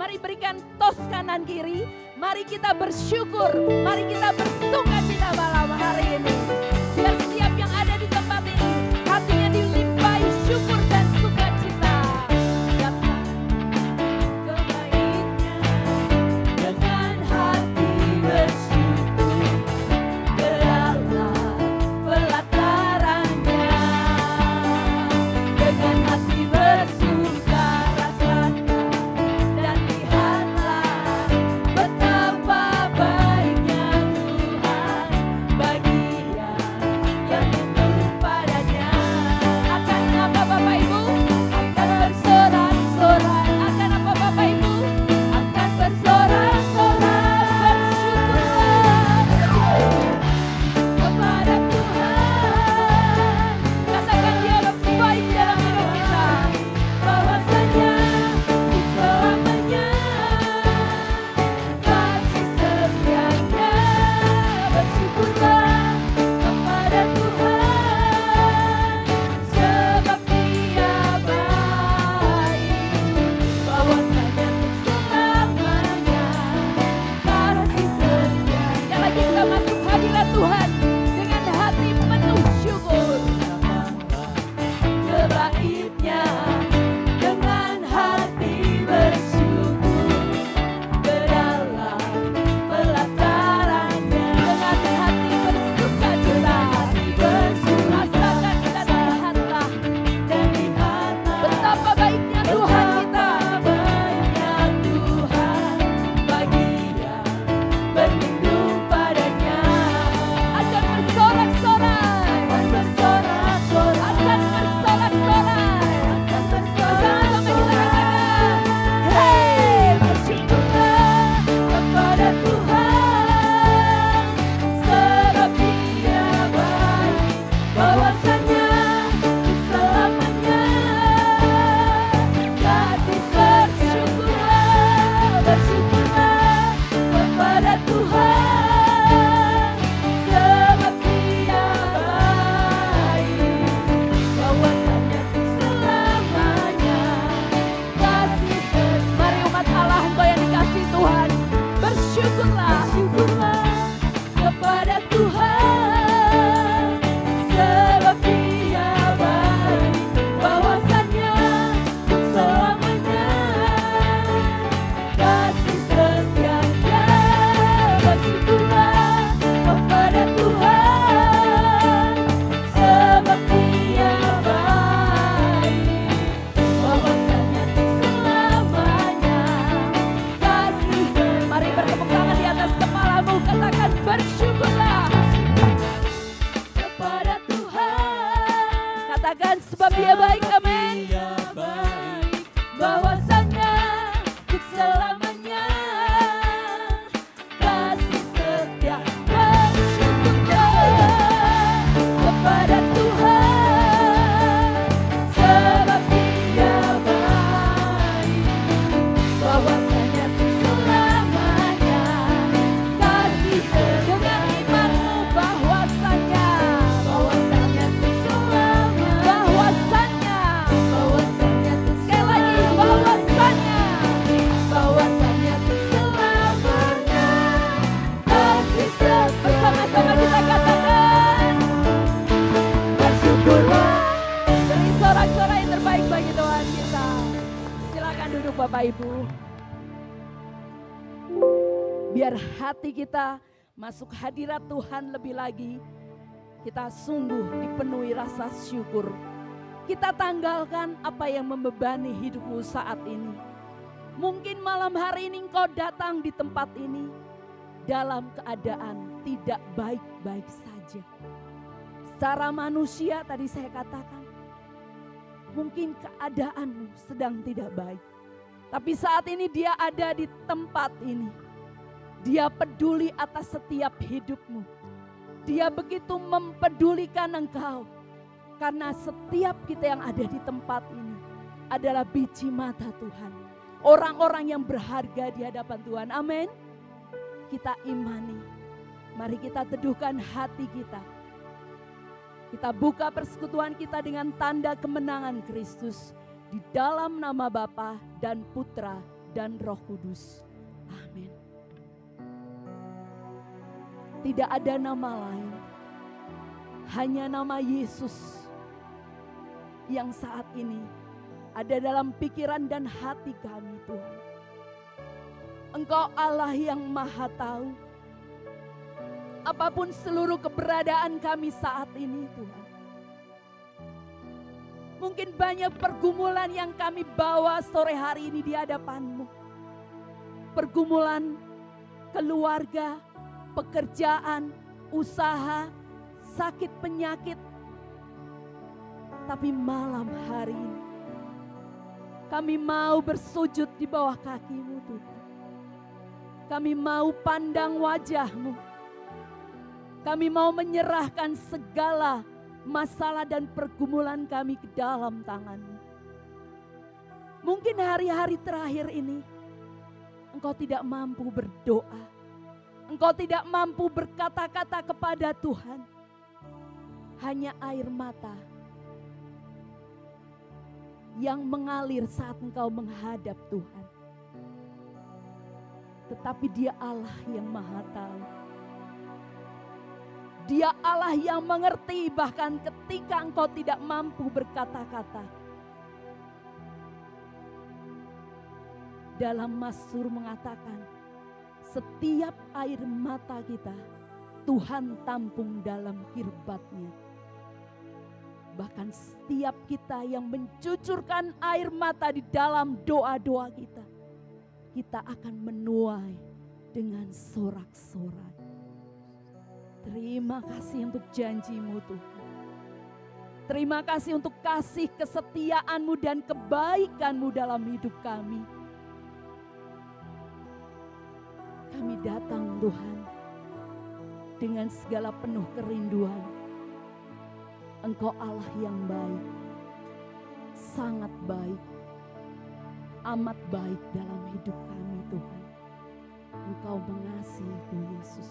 Mari berikan tos kanan kiri. Mari kita bersyukur. Mari kita bersukacita malam hari ini. Biar setiap yang ada di tempat ini hatinya dilimpahi syukur dan sukacita. Datang ke baitnya dengan hati bersyukur ke dalam pelatarannya. Dengan hati bersuka rasakan dan lihatlah betapa baiknya Tuhan bagi yang rindu padanya. Akan apa Bapak Ibu? Akan bersorak-sorai. Akan apa Bapak Ibu? Akan bersorak-sorai. Bersyukurlah kepada Tuhan. Rasakan Dia lebih baik dalam hidup kita. Bahwasanya selamanya kasih setianya. Bersyukurlah kepada Tuhan, sebab Dia baik. Bahwasanya selamanya kasih setia. Yang lagi kita masuk hadirat Tuhan dengan hati penuh syukur. Kebaiknya dengan hati bersyukur ke dalam pelatarannya. Dengan hati bersukacita, rasakan dan lihatlah betapa baiknya Tuhan kita. Bagi yang berlindung padanya. Akan bersorak-sorai, akan bersorak-sorai, akan bersorak-sorai, akan bersorak. Sampai kita katakan, hei, bersyukurlah kepada Tuhan, sebab Dia baik. Bahwasanya selamanya kasih bersyukurlah, bersyukurlah kepada Tuhan, sebab Dia baik. Bahwasanya selamanya kasih Mari umat Allah, engkau yang dikasih Tuhan, bersyukurlah, syukurlah kepada Tuhan, sebab Dia baik. Bahwasanya selamanya kasih setianya. Bersyukurlah kepada Tuhan, sebab Dia baik. Bahwasanya selamanya kasih. Mari bertepuk tangan di atas kepalamu, katakan bersyukurlah kepada Tuhan. Katakan sebab Dia baik, amin. Bahwasanya untuk selamanya kasih setia. Bersyukurlah kepada Tuhan, sebab Dia baik. Bahwasanya untuk selamanya kasih dengan imanmu. Bahwasanya untuk selamanya. Bahwasanya sekali lagi, bahwasanya untuk selamanya kasih bersama-sama kita katakan bersyukurlah. Beri sorak-sorai yang terbaik bagi Tuhan kita. Silakan duduk Bapak Ibu. Biar hati kita masuk hadirat Tuhan lebih lagi, kita sungguh dipenuhi rasa syukur. Kita tanggalkan apa yang membebani hidupmu saat ini. Mungkin malam hari ini engkau datang di tempat ini dalam keadaan tidak baik-baik saja. Secara manusia tadi saya katakan, mungkin keadaanmu sedang tidak baik. Tapi saat ini Dia ada di tempat ini. Dia peduli atas setiap hidupmu. Dia begitu mempedulikan engkau. Karena setiap kita yang ada di tempat ini adalah biji mata Tuhan. Orang-orang yang berharga di hadapan Tuhan. Amin. Kita imani. Mari kita teduhkan hati kita. Kita buka persekutuan kita dengan tanda kemenangan Kristus. Di dalam nama Bapa dan Putra dan Roh Kudus. Amin. Tidak ada nama lain, hanya nama Yesus yang saat ini ada dalam pikiran dan hati kami, Tuhan. Engkau Allah yang Maha Tahu apapun seluruh keberadaan kami saat ini, Tuhan. Mungkin banyak pergumulan yang kami bawa sore hari ini di hadapan-Mu. Pergumulan keluarga, pekerjaan, usaha, sakit penyakit. Tapi malam hari ini kami mau bersujud di bawah kaki-Mu, Tuhan. Kami mau pandang wajah-Mu. Kami mau menyerahkan segala masalah dan pergumulan kami ke dalam tangan-Mu. Mungkin hari-hari terakhir ini engkau tidak mampu berdoa. Engkau tidak mampu berkata-kata kepada Tuhan. Hanya air mata yang mengalir saat engkau menghadap Tuhan. Tetapi Dia Allah yang Maha Tahu. Dia Allah yang mengerti bahkan ketika engkau tidak mampu berkata-kata. Dalam Mazmur mengatakan, setiap air mata kita Tuhan tampung dalam kirbat-Nya. Bahkan setiap kita yang mencucurkan air mata di dalam doa-doa kita, kita akan menuai dengan sorak-sorai. Terima kasih untuk janji-Mu, Tuhan. Terima kasih untuk kasih kesetiaan-Mu dan kebaikan-Mu dalam hidup kami. Kami datang, Tuhan, dengan segala penuh kerinduan. Engkau Allah yang baik, sangat baik, amat baik dalam hidup kami, Tuhan. Engkau mengasihi-Ku, Yesus.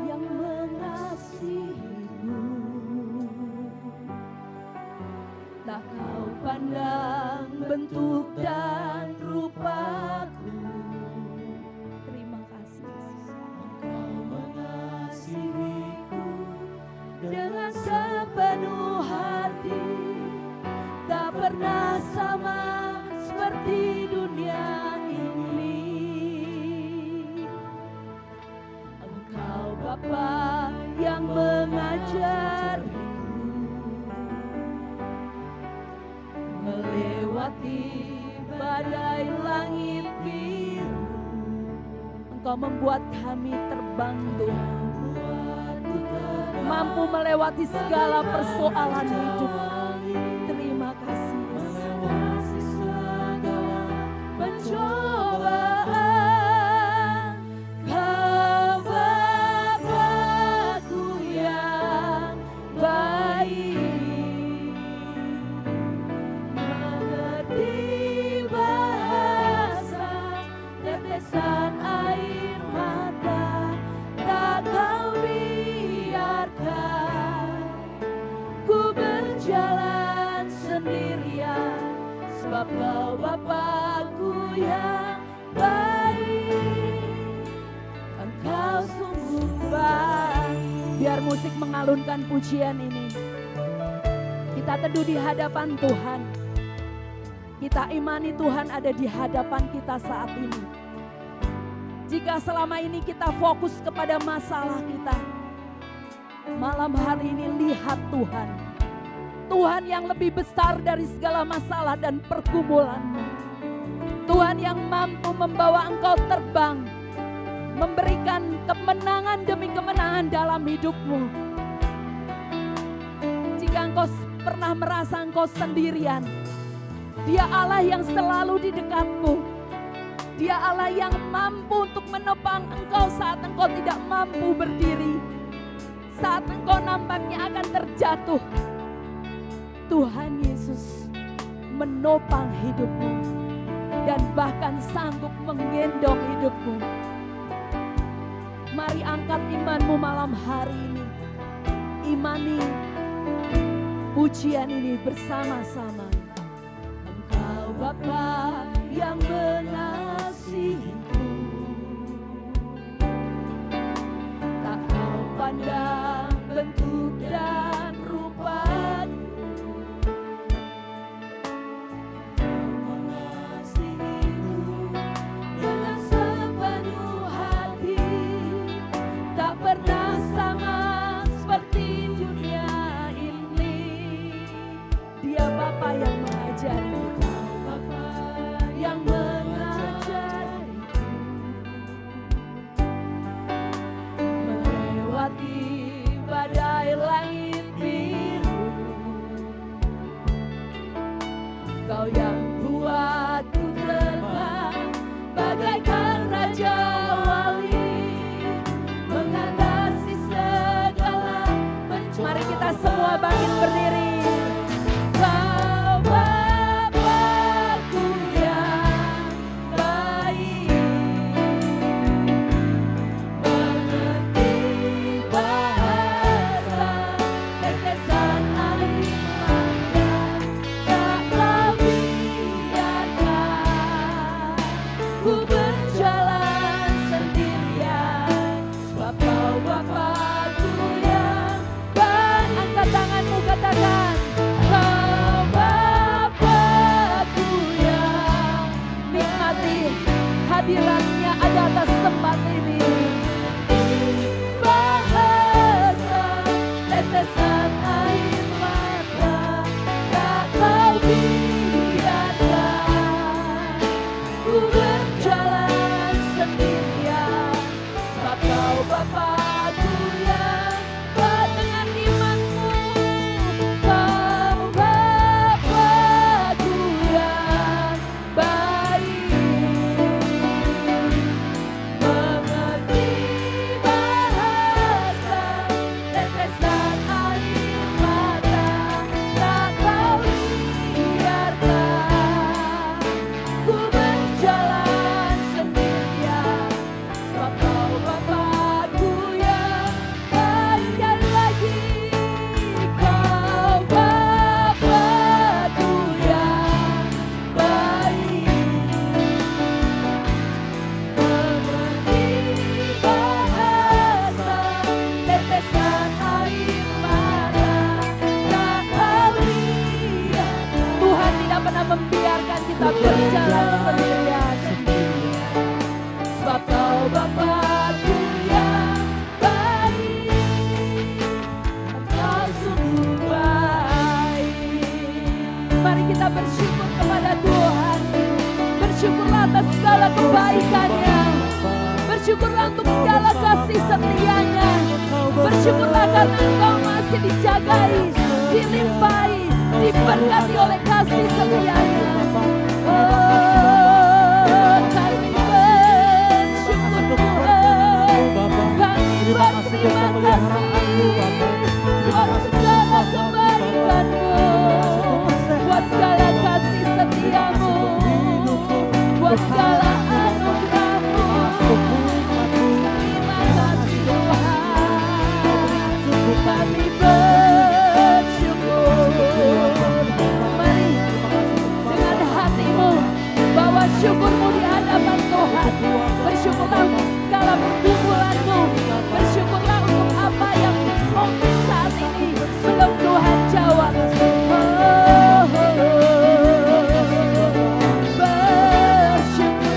Yang mengasihi-Ku, tak Kau pandang bentuk dan rupaku. Terima kasih, Yesus. Engkau mengasihi-Ku dengan sepenuh hati, tak pernah sama seperti dunia ini. Engkau Bapa yang mengajariku melewati badai langit biru. Engkau membuat kami terbang, Tuhan. Mampu melewati segala persoalan hidup. Terima kasih. Melewati segala pencobaan. Kau Bapa-Ku yang baik, mengerti bahasa tetesan air mata. Tak Kau Ku berjalan sendirian, sebab Kau Bapa-Ku yang baik. Engkau sungguh baik. Biar musik mengalunkan pujian ini, kita teduh di hadapan Tuhan. Kita imani Tuhan ada di hadapan kita saat ini. Jika selama ini kita fokus kepada masalah kita, malam hari ini lihat Tuhan. Tuhan yang lebih besar dari segala masalah dan pergumulanmu. Tuhan yang mampu membawa engkau terbang, memberikan kemenangan demi kemenangan dalam hidupmu. Jika engkau pernah merasa engkau sendirian, Dia Allah yang selalu di dekatmu. Dia Allah yang mampu untuk menopang engkau saat engkau tidak mampu berdiri. Saat engkau nampaknya akan terjatuh, Tuhan Yesus menopang hidupmu dan bahkan sanggup menggendong hidupmu. Mari angkat imanmu malam hari ini. Imani pujian ini bersama-sama. Engkau Bapa yang mengasihiku. Tak kau pandang bentuk dan rupaku, mengasihiku dengan sepenuh hati. Tak pernah sama seperti dunia ini. Dia Bapa yang mengajari kita, Bapa yang mengajari melewati badai langit biru. Kau yang buatku terbang bagaikan raja wali, mengatasi segala bencana. Mari kita semua bangkit berdiri. Kau Bapakku yang baik, mengerti bahasa tetesan air mata. Tak kau biarkan ku berjalan sendirian, sebab kau Bapakku yang baik. Angkat tanganmu, katakan, kau Bapakku yang nikmati hadiratnya ada atas tempat ini. Bahasa tetesan air mata, tak kau biarkan ku berjalan sendirian, sebab kau Bapakku yang baik. Dengan imanmu, kau Bapakku yang baik, mengerti bahasa tetesan air mata. Tak kau biarkan ku berjalan sendirian, sebab kau Bapakku yang baik. Sekali lagi, kau Bapakku yang baik, mengerti bahasa tetesan air mata. Tak kau biarkan. Tuhan tidak pernah membiarkan kita berjalan sendirian, sebab kau Bapakku yang baik. Engkau sungguh baik. Mari kita bersyukur kepada Tuhan. Bersyukurlah atas segala kebaikannya. Bersyukurlah untuk segala kasih setianya. Bersyukurlah karena engkau masih dijagai, dilimpahi, diberkati oleh kasih setianya. Oh, kami bersyukur Tuhan. Kami berterima kasih buat segala kebaikan-Mu, buat segala kasih setiamu, buat segala anugerah-Mu. Terima kasih Tuhan. Kami bersyukur. Mari dengan hatimu bawa syukurmu di hadapan Tuhan. Bersyukurlah untuk segala pergumulanmu. Bersyukurlah untuk apa yang mungkin saat ini belum Tuhan jawab. Bersyukur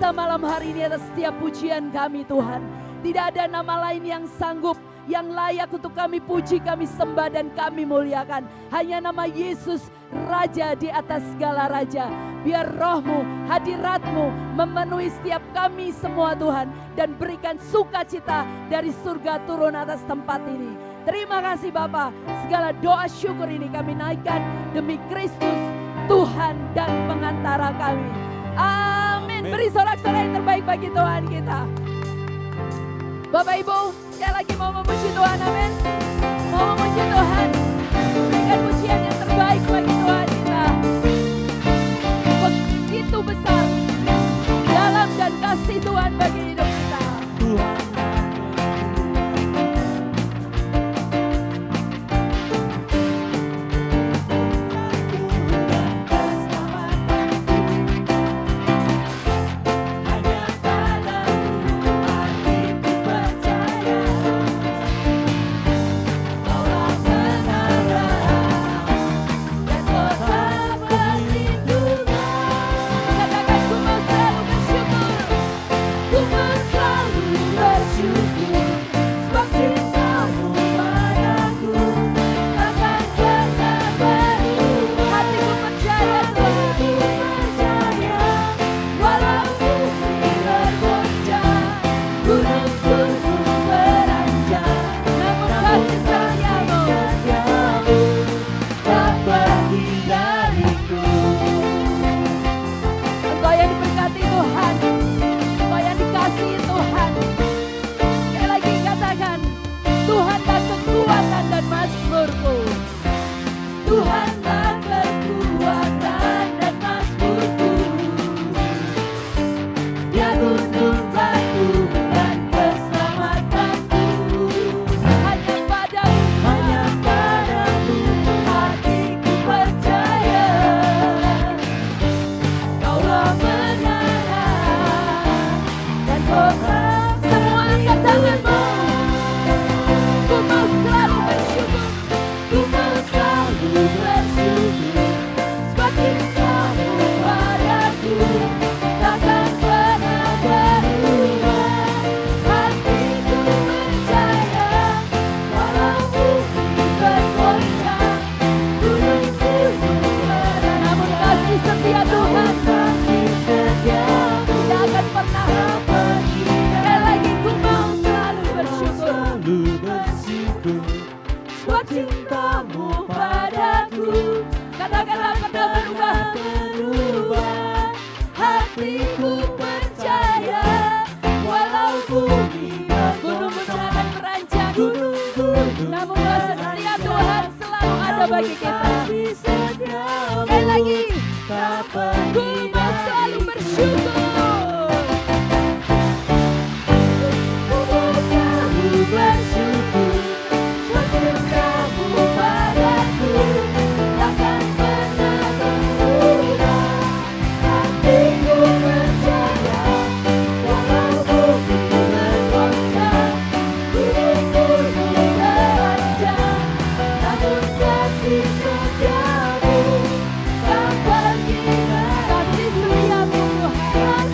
kuasa malam hari ini atas setiap pujian kami Tuhan. Tidak ada nama lain yang sanggup, yang layak untuk kami puji, kami sembah dan kami muliakan. Hanya nama Yesus, Raja di atas segala raja. Biar roh-Mu, hadirat-Mu memenuhi setiap kami semua Tuhan. Dan berikan sukacita dari surga turun atas tempat ini. Terima kasih Bapa. Segala doa syukur ini kami naikkan demi Kristus, Tuhan dan pengantara kami. Amin. Beri sorak-sorai yang terbaik bagi Tuhan kita. Bapak Ibu, sekali lagi mau memuji Tuhan, amin. Mau memuji Tuhan, berikan pujian yang terbaik bagi Tuhan kita. Begitu besar dalam dan kasih Tuhan bagi hidup kita. Tuhan. Bagi kita sekali lagi ku mau selalu bersyukur, ku mau selalu bersyukur, cintamu padaku takkan pernah berubah. Hatiku percaya walau bumi bergoncang, gunung-gunung beranjak, namun kasih setiamu tak pergi, kasih setiamu Tuhan.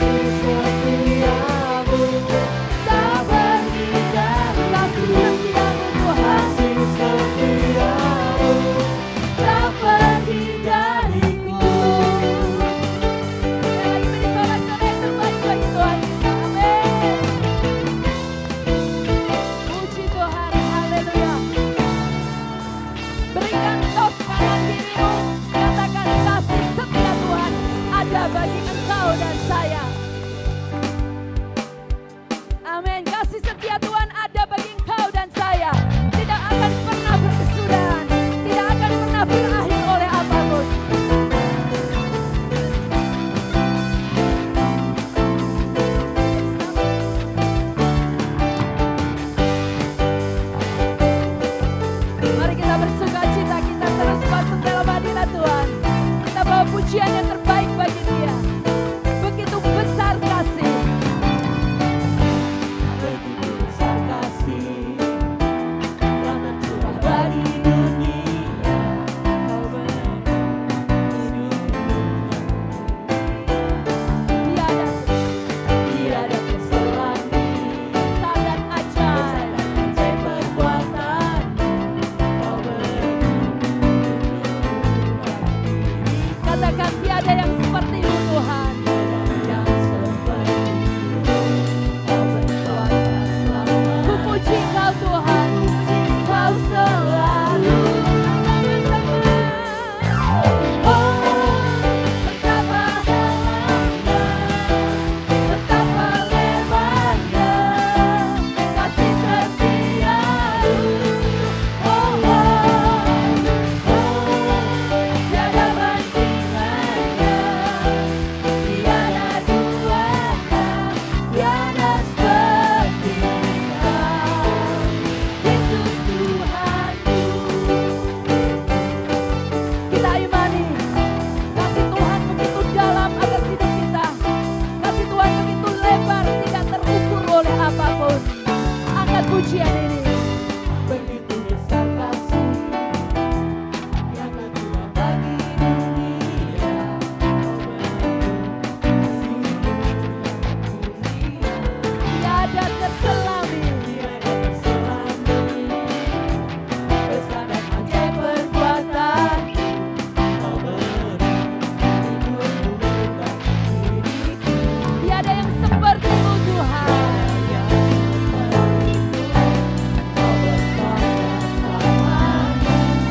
pujian ini. Begitu besar kasih yang Kau curah bagi dunia. Tiada terselami, Tiada terselami besar dan ajaib perbuatan Kau beri hidupku bagi diriku. tiada yang seperti-Mu Tuhan.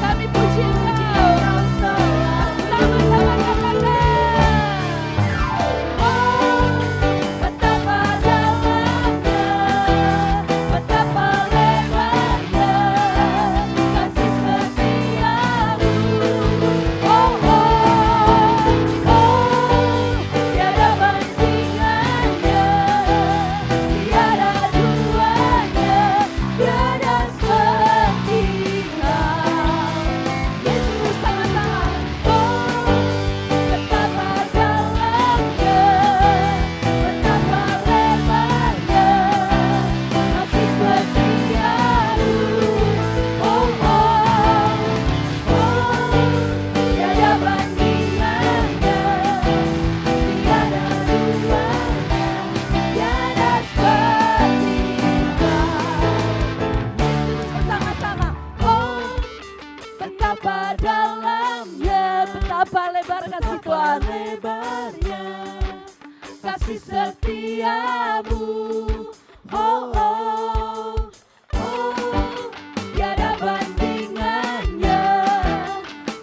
Kami puji Engkau. Sama-sama katakan. Oh, betapa dalamnya, betapa lebarnya kasih setiamu. Oh, oh, oh, tiada bandingannya, tiada duanya, tiada seperti Kau. Yesus sama-sama. Oh, betapa dalamnya, betapa lebarnya kasih setiamu. Oh, oh, oh, tiada bandingannya, tiada duanya, tiada seperti Kau. Bersama-sama. Oh, betapa dalamnya, betapa lebar kasih Tuhan. Lebarnya kasih setiamu. Oh, oh, oh, Tiada bandingannya,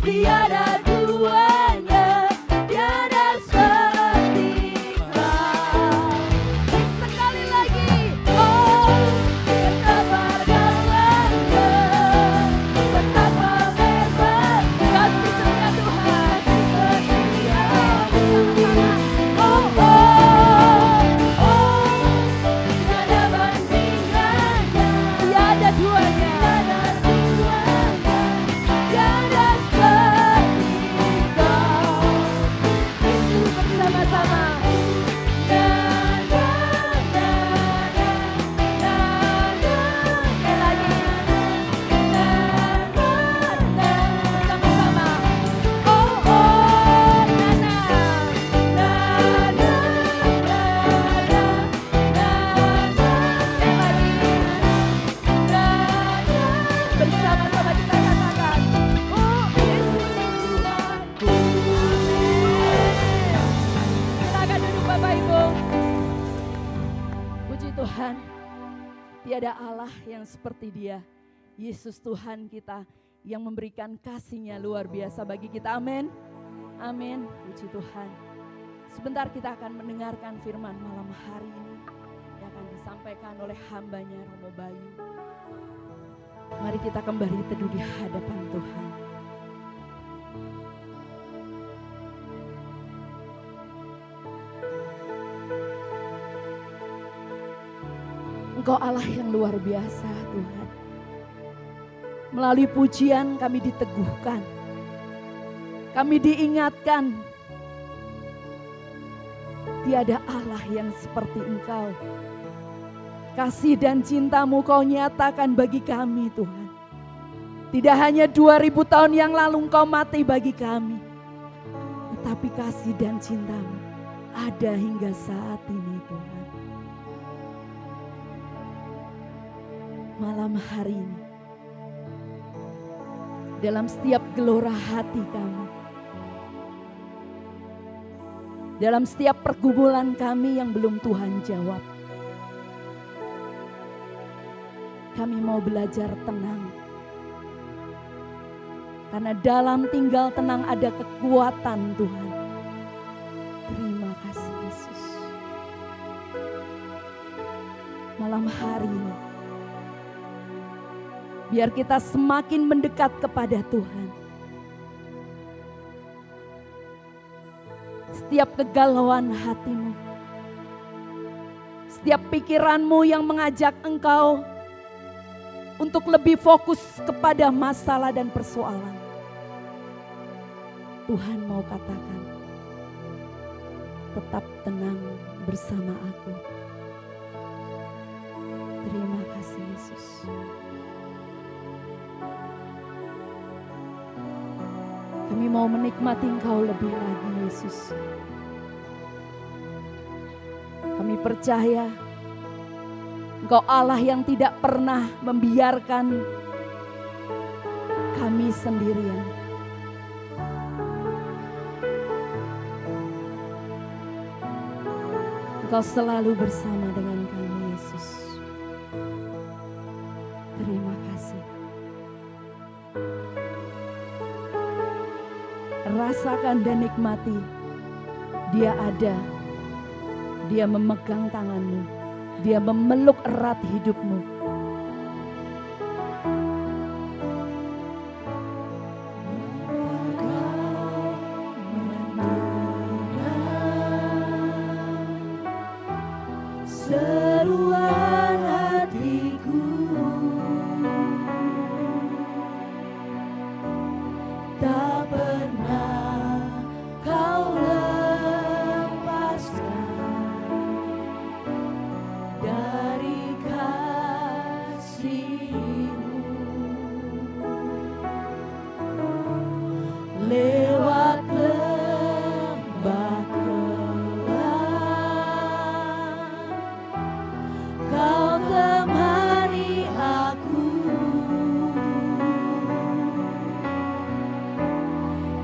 tiada duanya, tiada seperti Kau. Sekali lagi, oh, betapa dalamnya, betapa lebar kasih setia Tuhan, setiamu. Oh, oh, oh, tiada bandingannya, tiada duanya, tiada seperti Kau. Yesus bersama-sama. Na, na, na, na, na, na. Sekali lagi. Na, na, na. Sama-sama. Oh, oh, na, na. Na, na, na, na, na, na. Sekali lagi. Na, na. Bersama-sama kita katakan. Oh, Yesus Tuhanku. Amin. Silakan duduk Bapak Ibu. Puji Tuhan, tiada Allah yang seperti Dia. Yesus Tuhan kita yang memberikan kasih-Nya luar biasa bagi kita. Amin. Amin. Puji Tuhan. Sebentar kita akan mendengarkan firman malam hari ini yang akan disampaikan oleh hamba-Nya Romo Bayu. Mari kita kembali teduh di hadapan Tuhan. Engkau Allah yang luar biasa Tuhan. Melalui pujian kami diteguhkan. Kami diingatkan. Tiada Allah yang seperti Engkau. Kasih dan cinta-Mu Kau nyatakan bagi kami Tuhan. Tidak hanya 2000 tahun yang lalu Engkau mati bagi kami. Tetapi kasih dan cinta-Mu ada hingga saat ini Tuhan. Malam hari ini, dalam setiap gelora hati kami, dalam setiap pergumulan kami yang belum Tuhan jawab, kami mau belajar tenang. Karena dalam tinggal tenang ada kekuatan Tuhan. Terima kasih Yesus. Malam hari ini, biar kita semakin mendekat kepada Tuhan. Setiap kegalauan hatimu, setiap pikiranmu yang mengajak engkau untuk lebih fokus kepada masalah dan persoalan, Tuhan mau katakan, tetap tenang bersama aku. Terima kasih Yesus. Kami mau menikmati Engkau lebih lagi, Yesus. Kami percaya Engkau Allah yang tidak pernah membiarkan kami sendirian. Engkau selalu bersama dengan kami, Yesus. Terima kasih. Rasakan dan nikmati. Dia ada. Dia memegang tanganmu. Dia memeluk erat hidupmu. Seruan hatiku tak pernah kau lepaskan dari kasih-Mu. Lewat lembah gelap Kau temani aku,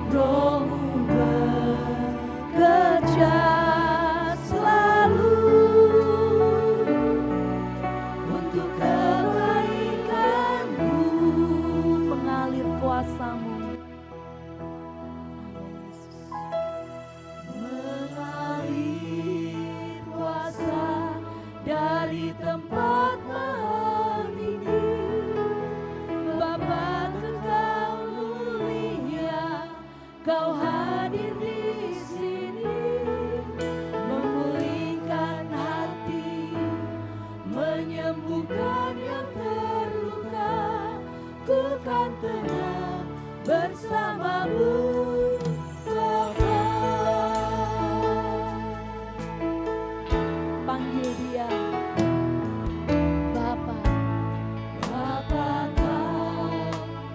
Roh-Mu bekerja selalu untuk kebaikanku. Mengalir kuasa-Mu. Mengalir kuasa dari tempat maha tinggi, Bapa Kekal mulia, Kau hadir di sini, memulihkan hati, menyembuhkan yang terluka. Ku kan tenang bersama-Mu, Bapa. Panggil dia. Bapa. Bapa, Kau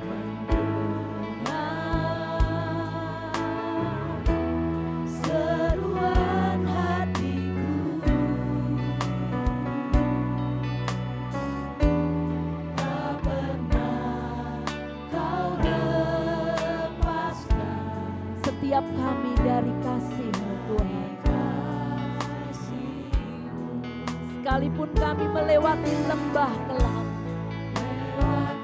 mendengar seruan hatiku. Tak pernah Kau lepaskan Setiap kami dari kasih-Mu, Tuhan. kasih-Mu. Sekalipun kami melewati lembah gelap, Lewat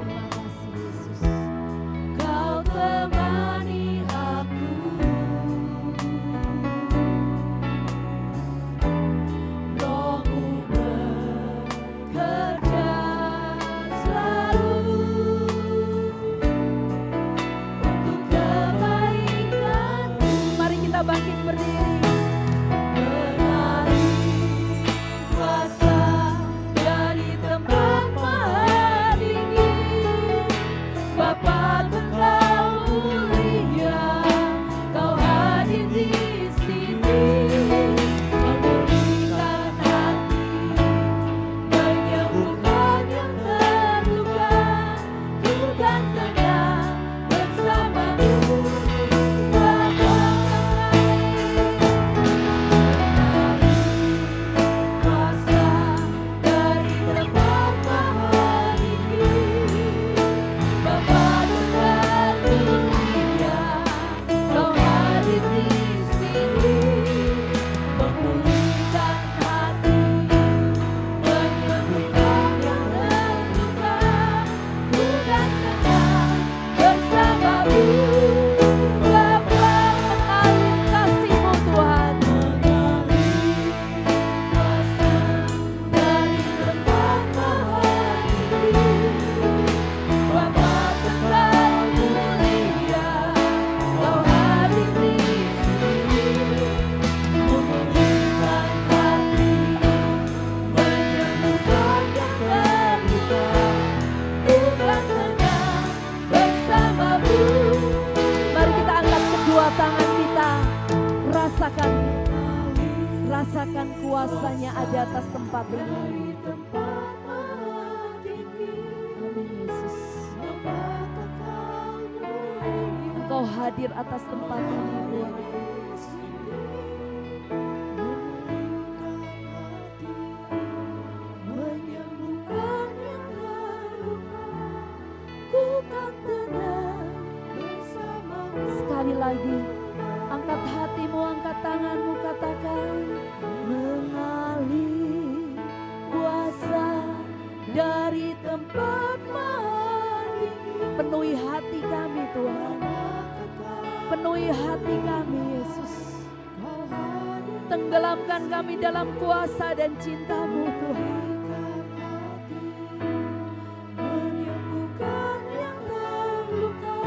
terima kasih Yesus. Kau temani aku, Roh-Mu bekerja selalu untuk kebaikanku. Mari kita bangkit berdiri. Mengalir kuasa dari tempat maha tinggi, Bapa Kekal mulia, Kau hadir di sini, memulihkan hati, menyembuhkan yang terluka. Ku kan tenang bersama-Mu, Bapa. Kuasa dari tempat maha tinggi, Bapa Kekal mulia, Kau hadir di sini, memulihkan hati, menyembuhkan yang terluka. Ku kan tenang bersama-Mu, Bapa. Mengalir kasih-Mu, Tuhan. Kuasa dari tempat maha tinggi, Bapa Kekal mulia, Kau hadir di sini, memulihkan hati, menyembuhkan yang terluka. Ku kan tenang bersama-Mu. Mari kita angkat kedua tangan kita. Rasakan kuasanya ada atas tempat ini. Dari tempat maha tinggi, Amin hadir atas tempat ini Tuhan. Menyembuhkan yang terluka, ku kan tenang bersamamu. Sekali lagi, angkat hatimu, angkat tanganmu, katakan, Mengalir kuasa dari tempat maha tinggi, penuhi hati kami Tuhan. Penuhi hati kami Yesus. Kau hadir Tenggelamkan kami dalam kuasa dan cinta-Mu Tuhan. menyembuhkan yang terluka,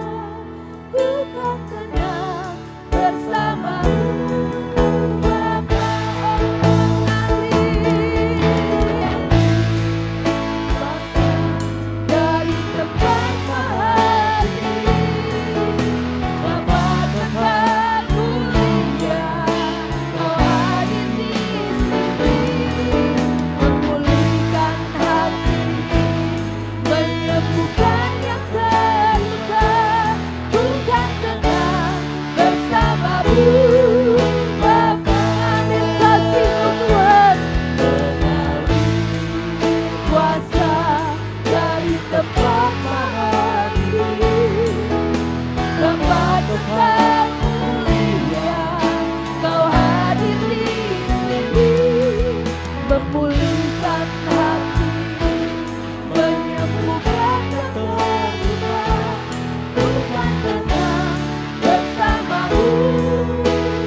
ku kan tenang bersamamu. Bapa, kuasa dari tempat maha tinggi, Bapa tetap mulia, Kau hadir di sini, memulihkan hati, menyembuhkan yang terluka, ku kan tenang bersamamu. Bapa, ambil kasih-Mu Tuhan, kuasa dari tempat maha tinggi, Bapa tetap mulia, Kau hadir di sini, memulihkan hati, menyembuhkan yang terluka, ku kan tenang bersamamu.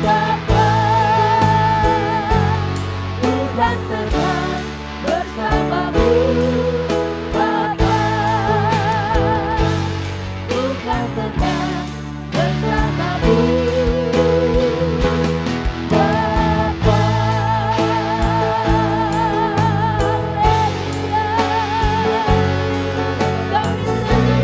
Bapa, ku kan tenang bersamamu. Bapa, ku kan tenang bersamamu. Bapa, haleluya. Kami senang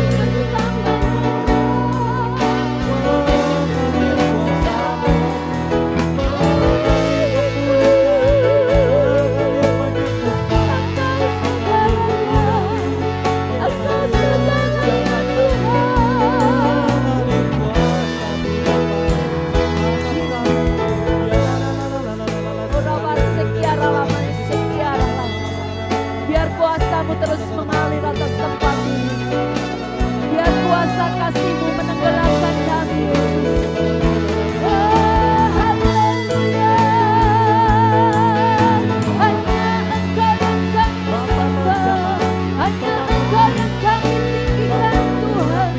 Biar kuasa-Mu terus mengalir atas tempat ini. Biar kuasa kasih-Mu menenggelamkan kami, Yesus. Oh, haleluya. Hanya Engkau yang kami sembah, hanya Engkau yang kami tinggikan, Tuhan.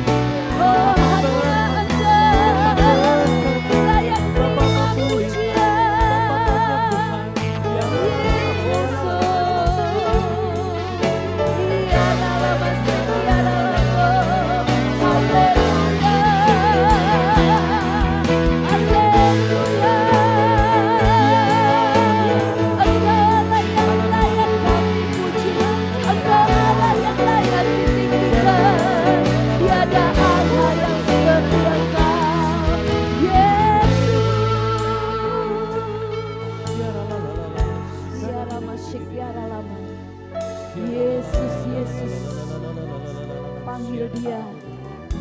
Oh, hanya Engkau layak terima pujian. Yesus. Iya, dalam setia dalam haleluya. Haleluya. Engkau layak kami puji, Engkau layak ditinggikan. Tiada Allah yang seperti Engkau, Yesus. Siara masyik, siara lama. Yesus, Yesus. Panggil Dia,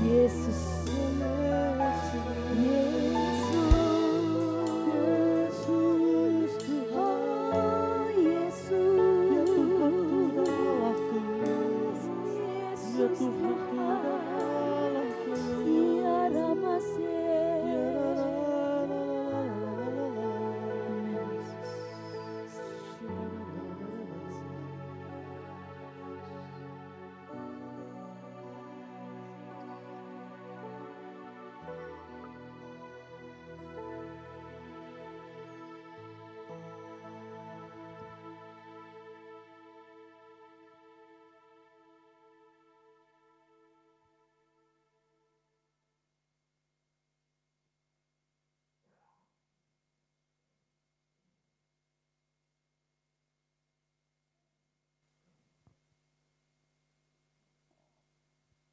Yesus. Yesus, oh Yesus, Yesus Tuhan, tiada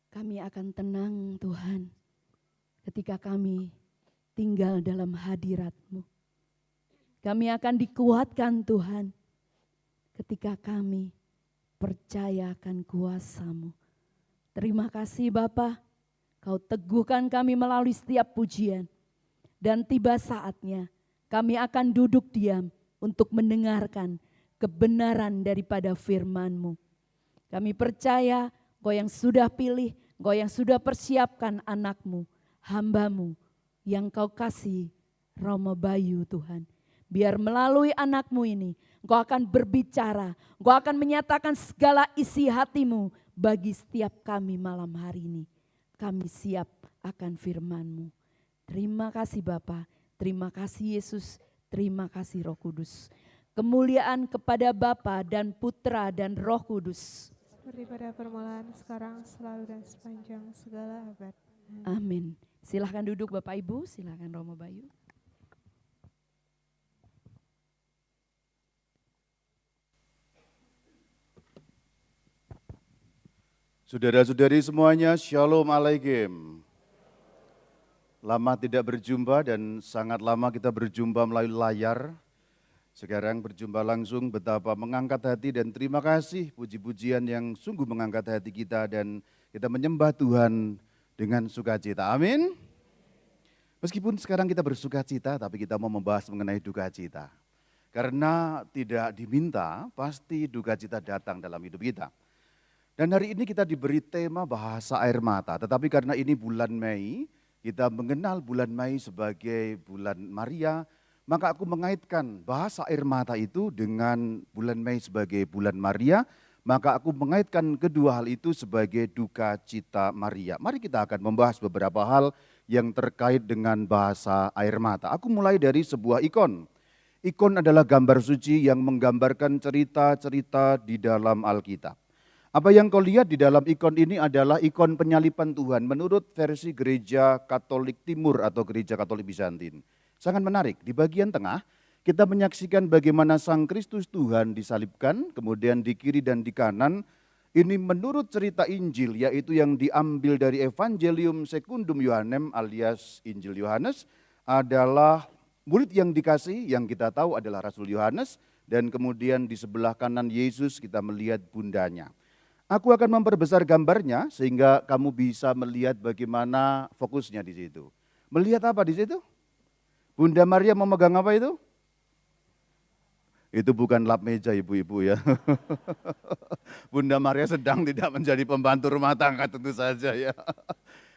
Kami akan tenang Tuhan ketika kami tinggal dalam hadirat-Mu. Kami akan dikuatkan Tuhan ketika kami percaya akan kuasa-Mu. Terima kasih Bapa, Kau teguhkan kami melalui setiap pujian. Dan tiba saatnya kami akan duduk diam untuk mendengarkan kebenaran daripada firman-Mu. Kami percaya Engkau yang sudah pilih, Engkau yang sudah persiapkan anak-Mu, hamba-Mu yang Kau kasih, Romo Bayu Tuhan. Biar melalui anak-Mu ini Engkau akan berbicara, Engkau akan menyatakan segala isi hati-Mu bagi setiap kami malam hari ini. Kami siap akan firman-Mu. Terima kasih Bapa, terima kasih Yesus, terima kasih Roh Kudus. Kemuliaan kepada Bapa dan Putra dan Roh Kudus. Seperti pada permulaan, sekarang, selalu dan sepanjang segala abad. Amin. Silahkan duduk Bapak Ibu, silahkan Romo Bayu. Saudara-saudari semuanya, Shalom Alaikum. Lama tidak berjumpa dan sangat lama kita berjumpa melalui layar. Sekarang berjumpa langsung, betapa mengangkat hati dan terima kasih puji-pujian yang sungguh mengangkat hati kita dan kita menyembah Tuhan dengan sukacita. Amin. Meskipun sekarang kita bersukacita, tapi kita mau membahas mengenai duka cita. Karena tidak diminta, pasti duka cita datang dalam hidup kita. Dan hari ini kita diberi tema bahasa air mata, tetapi karena ini bulan Mei, kita mengenal bulan Mei sebagai bulan Maria, maka aku mengaitkan bahasa air mata itu dengan bulan Mei sebagai bulan Maria, maka aku mengaitkan kedua hal itu sebagai duka cita Maria. Mari kita akan membahas beberapa hal yang terkait dengan bahasa air mata. Aku mulai dari sebuah ikon. Ikon adalah gambar suci yang menggambarkan cerita-cerita di dalam Alkitab. Apa yang kau lihat di dalam ikon ini adalah ikon penyaliban Tuhan menurut versi Gereja Katolik Timur atau Gereja Katolik Bizantin. Sangat menarik, di bagian tengah kita menyaksikan bagaimana Sang Kristus Tuhan disalibkan, kemudian di kiri dan di kanan. Ini menurut cerita Injil, yaitu yang diambil dari Evangelium Secundum Johannem alias Injil Yohanes, adalah murid yang dikasih, yang kita tahu adalah Rasul Yohanes, dan kemudian di sebelah kanan Yesus kita melihat bundanya. Aku akan memperbesar gambarnya sehingga kamu bisa melihat bagaimana fokusnya di situ. Melihat apa di situ? Bunda Maria memegang apa itu? Itu bukan lap meja ibu-ibu ya. Bunda Maria sedang tidak menjadi pembantu rumah tangga tentu saja ya.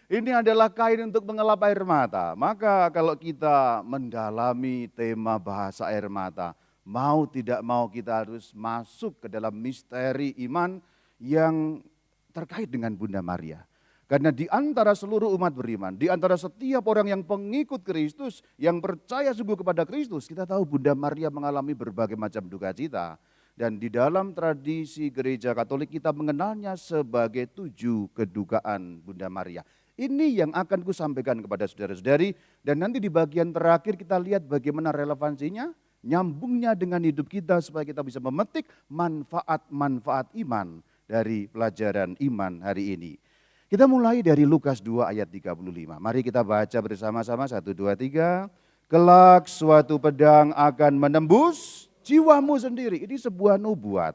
Ini adalah kain untuk mengelap air mata. Maka kalau kita mendalami tema bahasa air mata, mau tidak mau kita harus masuk ke dalam misteri iman yang terkait dengan Bunda Maria. Karena di antara seluruh umat beriman, di antara setiap orang yang pengikut Kristus, yang percaya sungguh kepada Kristus, kita tahu Bunda Maria mengalami berbagai macam duka cita. Dan di dalam tradisi gereja Katolik kita mengenalnya sebagai 7 kedukaan Bunda Maria. Ini yang akan kusampaikan kepada saudara-saudari dan nanti di bagian terakhir kita lihat bagaimana relevansinya, nyambungnya dengan hidup kita supaya kita bisa memetik manfaat-manfaat iman dari pelajaran iman hari ini. Kita mulai dari Lukas 2 ayat 35. Mari kita baca bersama-sama 1, 2, 3. Kelak suatu pedang akan menembus jiwamu sendiri. Ini sebuah nubuat.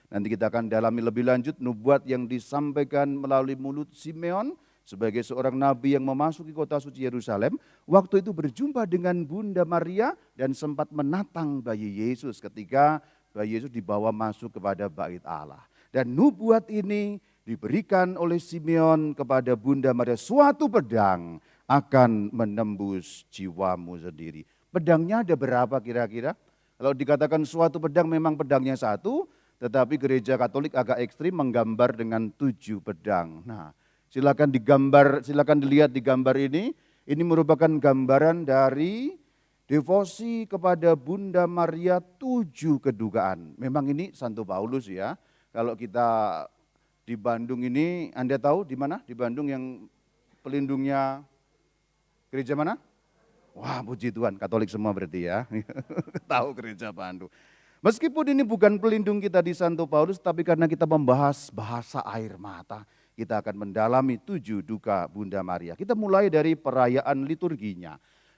Nanti kita akan dalami lebih lanjut nubuat yang disampaikan melalui mulut Simeon sebagai seorang nabi yang memasuki kota suci Yerusalem. Waktu itu berjumpa dengan Bunda Maria dan sempat menatang bayi Yesus ketika bayi Yesus dibawa masuk kepada bait Allah. Dan nubuat ini diberikan oleh Simeon kepada Bunda Maria, suatu pedang akan menembus jiwamu sendiri. Pedangnya ada berapa kira-kira? Kalau dikatakan suatu pedang memang pedangnya satu, tetapi gereja Katolik agak ekstrim menggambar dengan 7 pedang. Nah, silakan dilihat di gambar ini. Ini merupakan gambaran dari devosi kepada Bunda Maria 7 kedukaan. Memang ini Santo Paulus ya. Kalau kita di Bandung ini, Anda tahu di mana? Di Bandung yang pelindungnya gereja mana? Wah, puji Tuhan, Katolik semua berarti ya. Tahu gereja Bandung. Meskipun ini bukan pelindung kita di Santo Paulus, tapi karena kita membahas bahasa air mata, kita akan mendalami 7 duka Bunda Maria. Kita mulai dari perayaan liturginya.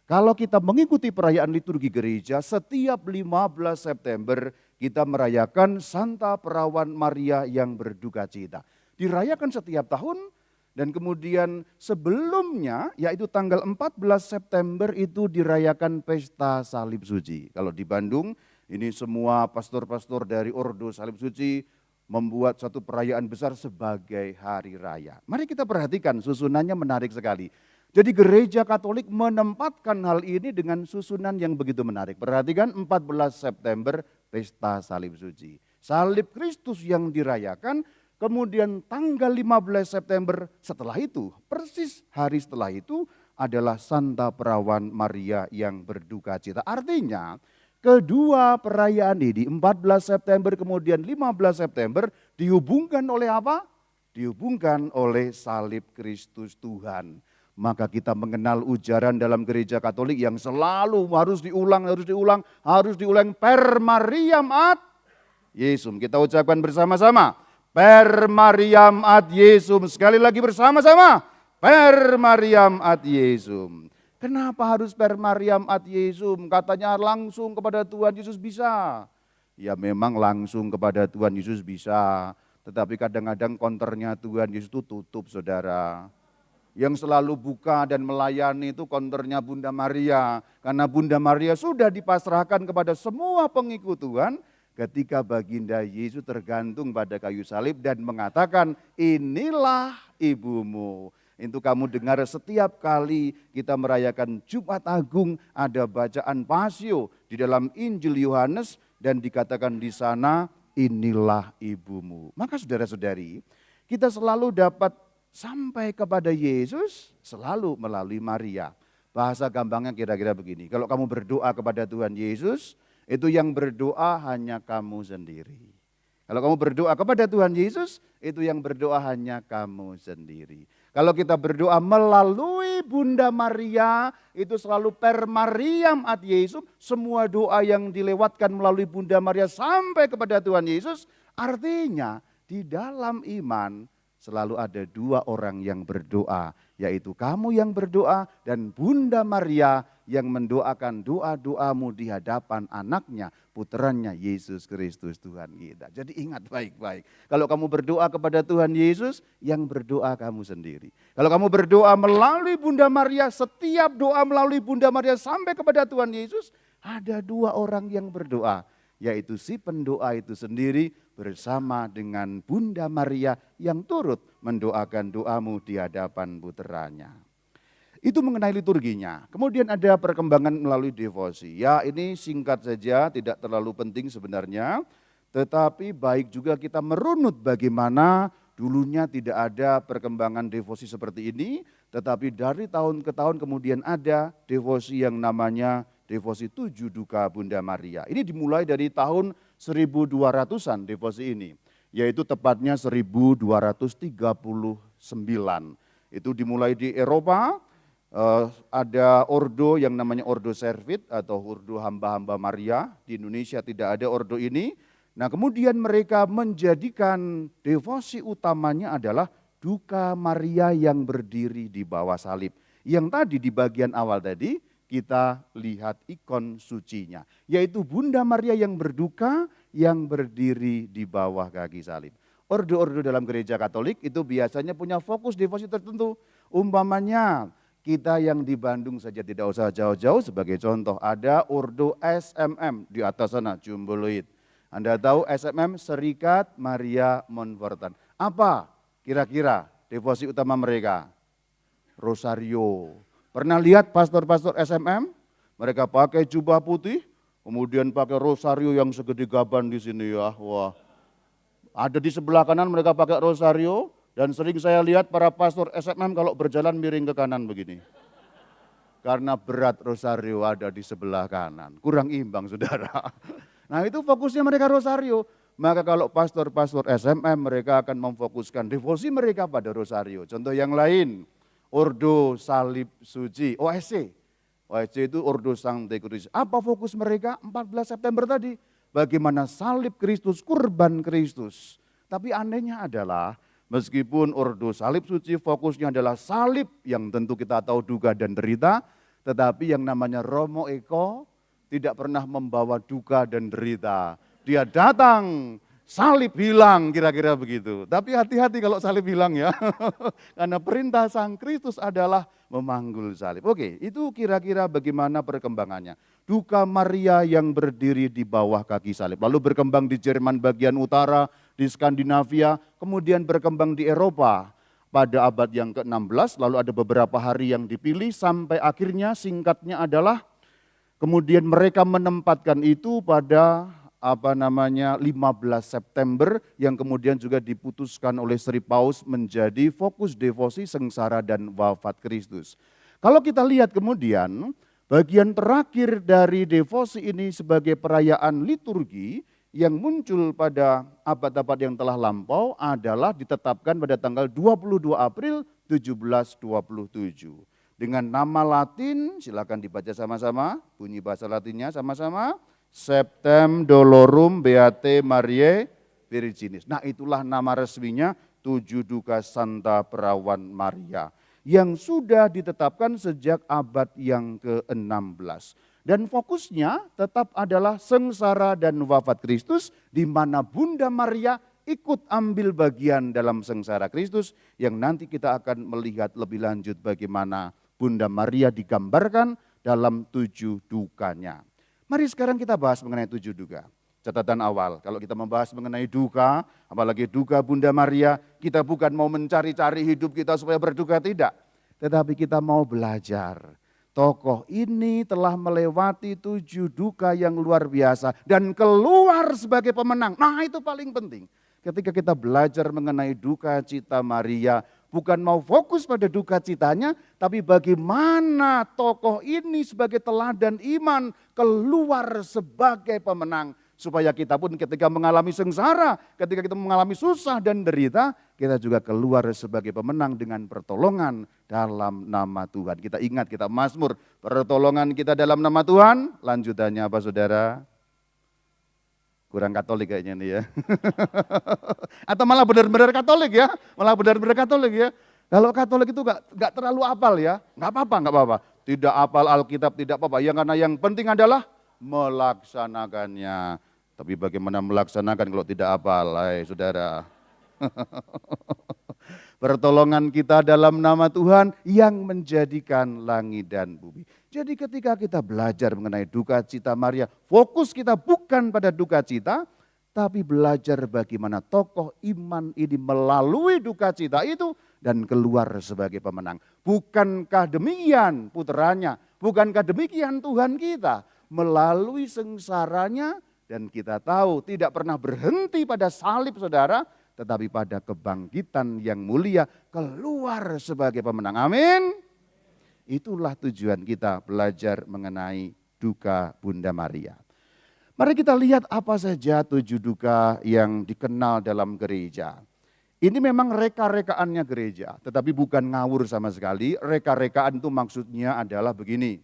Kalau kita mengikuti perayaan liturgi gereja, setiap 15 September kita merayakan Santa Perawan Maria yang berduka cita. Dirayakan setiap tahun Dan kemudian sebelumnya, yaitu tanggal 14 September itu dirayakan Pesta Salib Suci. Kalau di Bandung, ini semua pastor-pastor dari Ordo Salib Suci membuat satu perayaan besar sebagai hari raya. Mari kita perhatikan, susunannya menarik sekali. Jadi gereja Katolik menempatkan hal ini dengan susunan yang begitu menarik. Perhatikan 14 September Pesta Salib Suci. Salib Kristus yang dirayakan. Kemudian tanggal 15 September setelah itu, persis hari setelah itu adalah Santa Perawan Maria yang berduka cita. Artinya kedua perayaan ini 14 September kemudian 15 September dihubungkan oleh apa? Dihubungkan oleh salib Kristus Tuhan. Maka kita mengenal ujaran dalam gereja Katolik yang selalu harus diulang per Mariam ad Yesum. Kita ucapkan bersama-sama. Per Mariam ad Yesum. Sekali lagi bersama-sama. Per Mariam ad Yesum. Kenapa harus per Mariam ad Yesum? Katanya langsung kepada Tuhan Yesus bisa. Ya memang langsung kepada Tuhan Yesus bisa. Tetapi kadang-kadang konternya Tuhan Yesus itu tutup, saudara. Yang selalu buka dan melayani itu konternya Bunda Maria. Karena Bunda Maria sudah dipasrahkan kepada semua pengikut Tuhan. Ketika baginda Yesus tergantung pada kayu salib dan mengatakan, inilah ibumu. Itu kamu dengar setiap kali kita merayakan Jumat Agung, ada bacaan Pasio di dalam Injil Yohanes dan dikatakan di sana, inilah ibumu. Maka saudara-saudari, kita selalu dapat sampai kepada Yesus selalu melalui Maria. Bahasa gampangnya kira-kira begini, kalau kamu berdoa kepada Tuhan Yesus, itu yang berdoa hanya kamu sendiri. Kalau kamu berdoa kepada Tuhan Yesus, itu yang berdoa hanya kamu sendiri. Kalau kita berdoa melalui Bunda Maria, itu selalu per Mariam ad Yesum, semua doa yang dilewatkan melalui Bunda Maria sampai kepada Tuhan Yesus, artinya di dalam iman selalu ada dua orang yang berdoa, yaitu kamu yang berdoa dan Bunda Maria yang mendoakan doa-doamu di hadapan anaknya, putranya Yesus Kristus Tuhan kita. Jadi ingat baik-baik, kalau kamu berdoa kepada Tuhan Yesus, yang berdoa kamu sendiri. Kalau kamu berdoa melalui Bunda Maria, setiap doa melalui Bunda Maria sampai kepada Tuhan Yesus, ada dua orang yang berdoa, yaitu si pendoa itu sendiri bersama dengan Bunda Maria yang turut mendoakan doamu di hadapan putranya. Itu mengenai liturginya. Kemudian ada perkembangan melalui devosi. Ya ini singkat saja, tidak terlalu penting sebenarnya. Tetapi baik juga kita merunut bagaimana dulunya tidak ada perkembangan devosi seperti ini. Tetapi dari tahun ke tahun kemudian ada devosi yang namanya devosi 7 Duka Bunda Maria. Ini dimulai dari tahun 1200-an devosi ini. Yaitu tepatnya 1239. Itu dimulai di Eropa. Ada ordo yang namanya ordo servit atau ordo hamba-hamba Maria. Di Indonesia tidak ada ordo ini. Nah kemudian mereka menjadikan devosi utamanya adalah Duka Maria yang berdiri di bawah salib. Yang tadi di bagian awal tadi kita lihat ikon sucinya. Yaitu Bunda Maria yang berduka yang berdiri di bawah kaki salib. Ordo-ordo dalam gereja Katolik itu biasanya punya fokus devosi tertentu. Umpamanya kita yang di Bandung saja tidak usah jauh-jauh, sebagai contoh ada Ordo SMM di atas sana, Jumbuluit. Anda tahu SMM, Serikat Maria Montfortan. Apa kira-kira devosi utama mereka? Rosario. Pernah lihat pastor-pastor SMM? Mereka pakai jubah putih, kemudian pakai rosario yang segede gaban di sini ya. Wah. Ada di sebelah kanan mereka pakai rosario. Dan sering saya lihat para pastor SMM kalau berjalan miring ke kanan begini. Karena berat rosario ada di sebelah kanan. Kurang imbang saudara. Nah itu fokusnya mereka rosario. Maka kalau pastor-pastor SMM mereka akan memfokuskan devosi mereka pada rosario. Contoh yang lain, Ordo Salib Suci, OSC. OSC itu Ordo Sancti Crucis. Apa fokus mereka? 14 September tadi. Bagaimana salib Kristus, kurban Kristus. Tapi anehnya adalah meskipun Ordo Salib Suci fokusnya adalah salib yang tentu kita tahu duka dan derita, tetapi yang namanya Romo Eko tidak pernah membawa duka dan derita. Dia datang salib hilang, kira-kira begitu. Tapi hati-hati kalau salib hilang ya. Karena perintah Sang Kristus adalah memanggul salib. Oke, itu kira-kira bagaimana perkembangannya. Duka Maria yang berdiri di bawah kaki salib. Lalu berkembang di Jerman bagian utara, di Skandinavia, kemudian berkembang di Eropa pada abad yang ke-16. Lalu ada beberapa hari yang dipilih sampai akhirnya singkatnya adalah kemudian mereka menempatkan itu pada 15 September yang kemudian juga diputuskan oleh Sri Paus menjadi fokus devosi sengsara dan wafat Kristus. Kalau kita lihat kemudian bagian terakhir dari devosi ini sebagai perayaan liturgi yang muncul pada abad-abad yang telah lampau adalah ditetapkan pada tanggal 22 April 1727. Dengan nama Latin, silakan dibaca sama-sama, bunyi bahasa Latinnya sama-sama. Septem Dolorum Beate Mariae Virginis. Nah itulah nama resminya 7 Duka Santa Perawan Maria yang sudah ditetapkan sejak abad yang ke-16. Dan fokusnya tetap adalah sengsara dan wafat Kristus di mana Bunda Maria ikut ambil bagian dalam sengsara Kristus yang nanti kita akan melihat lebih lanjut bagaimana Bunda Maria digambarkan dalam 7 dukanya. Mari sekarang kita bahas mengenai 7 duka. Catatan awal, kalau kita membahas mengenai duka, apalagi duka Bunda Maria, kita bukan mau mencari-cari hidup kita supaya berduka, tidak. Tetapi kita mau belajar. Tokoh ini telah melewati 7 duka yang luar biasa dan keluar sebagai pemenang. Nah itu paling penting. Ketika kita belajar mengenai duka cita Maria, bukan mau fokus pada duka citanya, tapi bagaimana tokoh ini sebagai teladan iman keluar sebagai pemenang. Supaya kita pun ketika mengalami sengsara, ketika kita mengalami susah dan derita, kita juga keluar sebagai pemenang dengan pertolongan dalam nama Tuhan. Kita ingat, kita Mazmur, pertolongan kita dalam nama Tuhan. Lanjutannya apa saudara? Kurang Katolik kayaknya nih ya. Atau malah benar-benar Katolik ya. Malah benar-benar Katolik ya. Kalau Katolik itu gak terlalu hafal ya. Gak apa-apa. Tidak hafal Alkitab, tidak apa-apa. Karena yang penting adalah melaksanakannya. Tapi bagaimana melaksanakan kalau tidak hafal, saudara. Pertolongan kita dalam nama Tuhan yang menjadikan langit dan bumi. Jadi ketika kita belajar mengenai duka cita Maria, fokus kita bukan pada duka cita, tapi belajar bagaimana tokoh iman ini melalui duka cita itu dan keluar sebagai pemenang. Bukankah demikian putranya, bukankah demikian Tuhan kita melalui sengsaranya dan kita tahu tidak pernah berhenti pada salib saudara, tetapi pada kebangkitan yang mulia keluar sebagai pemenang. Amin. Itulah tujuan kita belajar mengenai duka Bunda Maria. Mari kita lihat apa saja 7 duka yang dikenal dalam gereja. Ini memang reka-rekaannya gereja, tetapi bukan ngawur sama sekali. Reka-rekaan itu maksudnya adalah begini.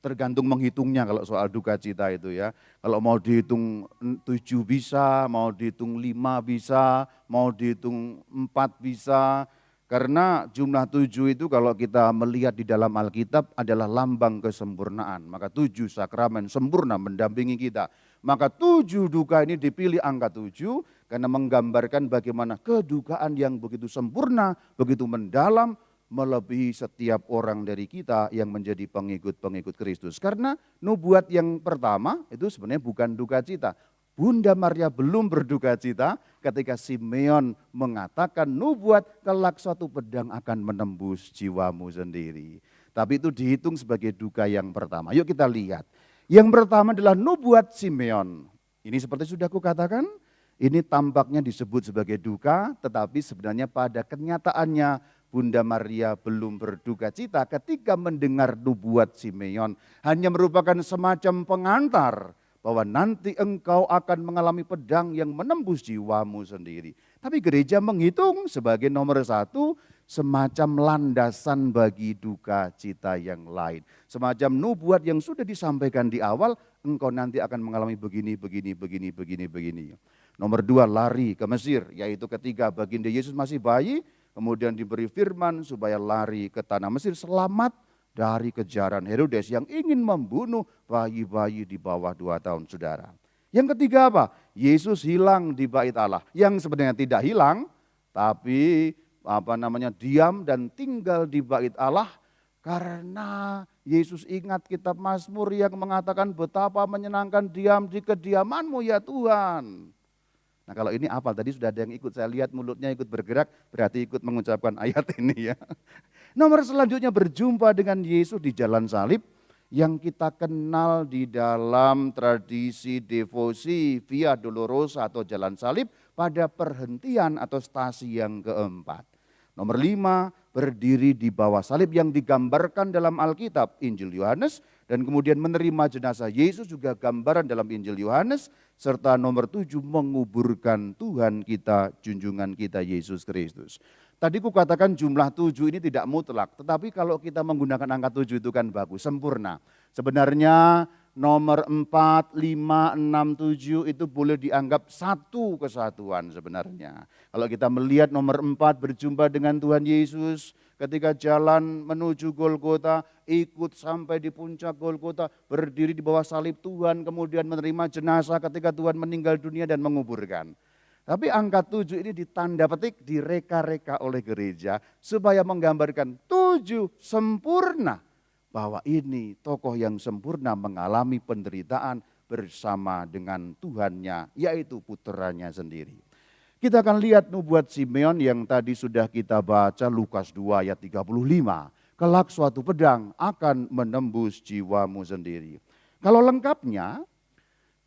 Tergantung menghitungnya kalau soal duka cita itu ya. Kalau mau dihitung 7 bisa, mau dihitung 5 bisa, mau dihitung 4 bisa. Karena jumlah 7 itu kalau kita melihat di dalam Alkitab adalah lambang kesempurnaan. Maka 7 sakramen sempurna mendampingi kita. Maka 7 duka ini dipilih angka 7 karena menggambarkan bagaimana kedukaan yang begitu sempurna, begitu mendalam, melebihi setiap orang dari kita yang menjadi pengikut-pengikut Kristus. Karena nubuat yang pertama itu sebenarnya bukan duka cita. Bunda Maria belum berduka cita ketika Simeon mengatakan nubuat kelak suatu pedang akan menembus jiwamu sendiri. Tapi itu dihitung sebagai duka yang pertama. Yuk kita lihat. Yang pertama adalah nubuat Simeon. Ini seperti sudah kukatakan, ini tampaknya disebut sebagai duka, tetapi sebenarnya pada kenyataannya Bunda Maria belum berduka cita ketika mendengar nubuat Simeon. Hanya merupakan semacam pengantar bahwa nanti engkau akan mengalami pedang yang menembus jiwamu sendiri. Tapi gereja menghitung sebagai nomor 1 semacam landasan bagi duka cita yang lain. Semacam nubuat yang sudah disampaikan di awal, engkau nanti akan mengalami begini. Nomor 2 lari ke Mesir, yaitu ketika baginda Yesus masih bayi, kemudian diberi firman supaya lari ke tanah Mesir selamat dari kejaran Herodes yang ingin membunuh bayi-bayi di bawah 2 tahun saudara. Yang ketiga apa? Yesus hilang di bait Allah. Yang sebenarnya tidak hilang, tapi diam dan tinggal di bait Allah karena Yesus ingat kitab Mazmur yang mengatakan betapa menyenangkan diam di kediaman-Mu ya Tuhan. Nah kalau ini apal, tadi sudah ada yang ikut, saya lihat mulutnya ikut bergerak, berarti ikut mengucapkan ayat ini ya. Nomor selanjutnya berjumpa dengan Yesus di jalan salib yang kita kenal di dalam tradisi devosi Via Dolorosa atau jalan salib pada perhentian atau stasi yang keempat. Nomor 5, berdiri di bawah salib yang digambarkan dalam Alkitab Injil Yohanes dan kemudian menerima jenazah Yesus juga gambaran dalam Injil Yohanes, serta nomor 7 menguburkan Tuhan kita, junjungan kita Yesus Kristus. Tadi ku katakan jumlah 7 ini tidak mutlak, tetapi kalau kita menggunakan angka 7 itu kan bagus, sempurna. Sebenarnya nomor 4, 5, 6, 7 itu boleh dianggap satu kesatuan sebenarnya. Kalau kita melihat nomor 4 berjumpa dengan Tuhan Yesus ketika jalan menuju Golgota, ikut sampai di puncak Golgota, berdiri di bawah salib Tuhan, kemudian menerima jenazah ketika Tuhan meninggal dunia dan menguburkan. Tapi angka 7 ini ditanda petik, direka-reka oleh gereja supaya menggambarkan 7 sempurna. Bahwa ini tokoh yang sempurna mengalami penderitaan bersama dengan Tuhannya, yaitu puteranya sendiri. Kita akan lihat nubuat Simeon yang tadi sudah kita baca, Lukas 2 ayat 35. Kelak suatu pedang akan menembus jiwamu sendiri. Kalau lengkapnya,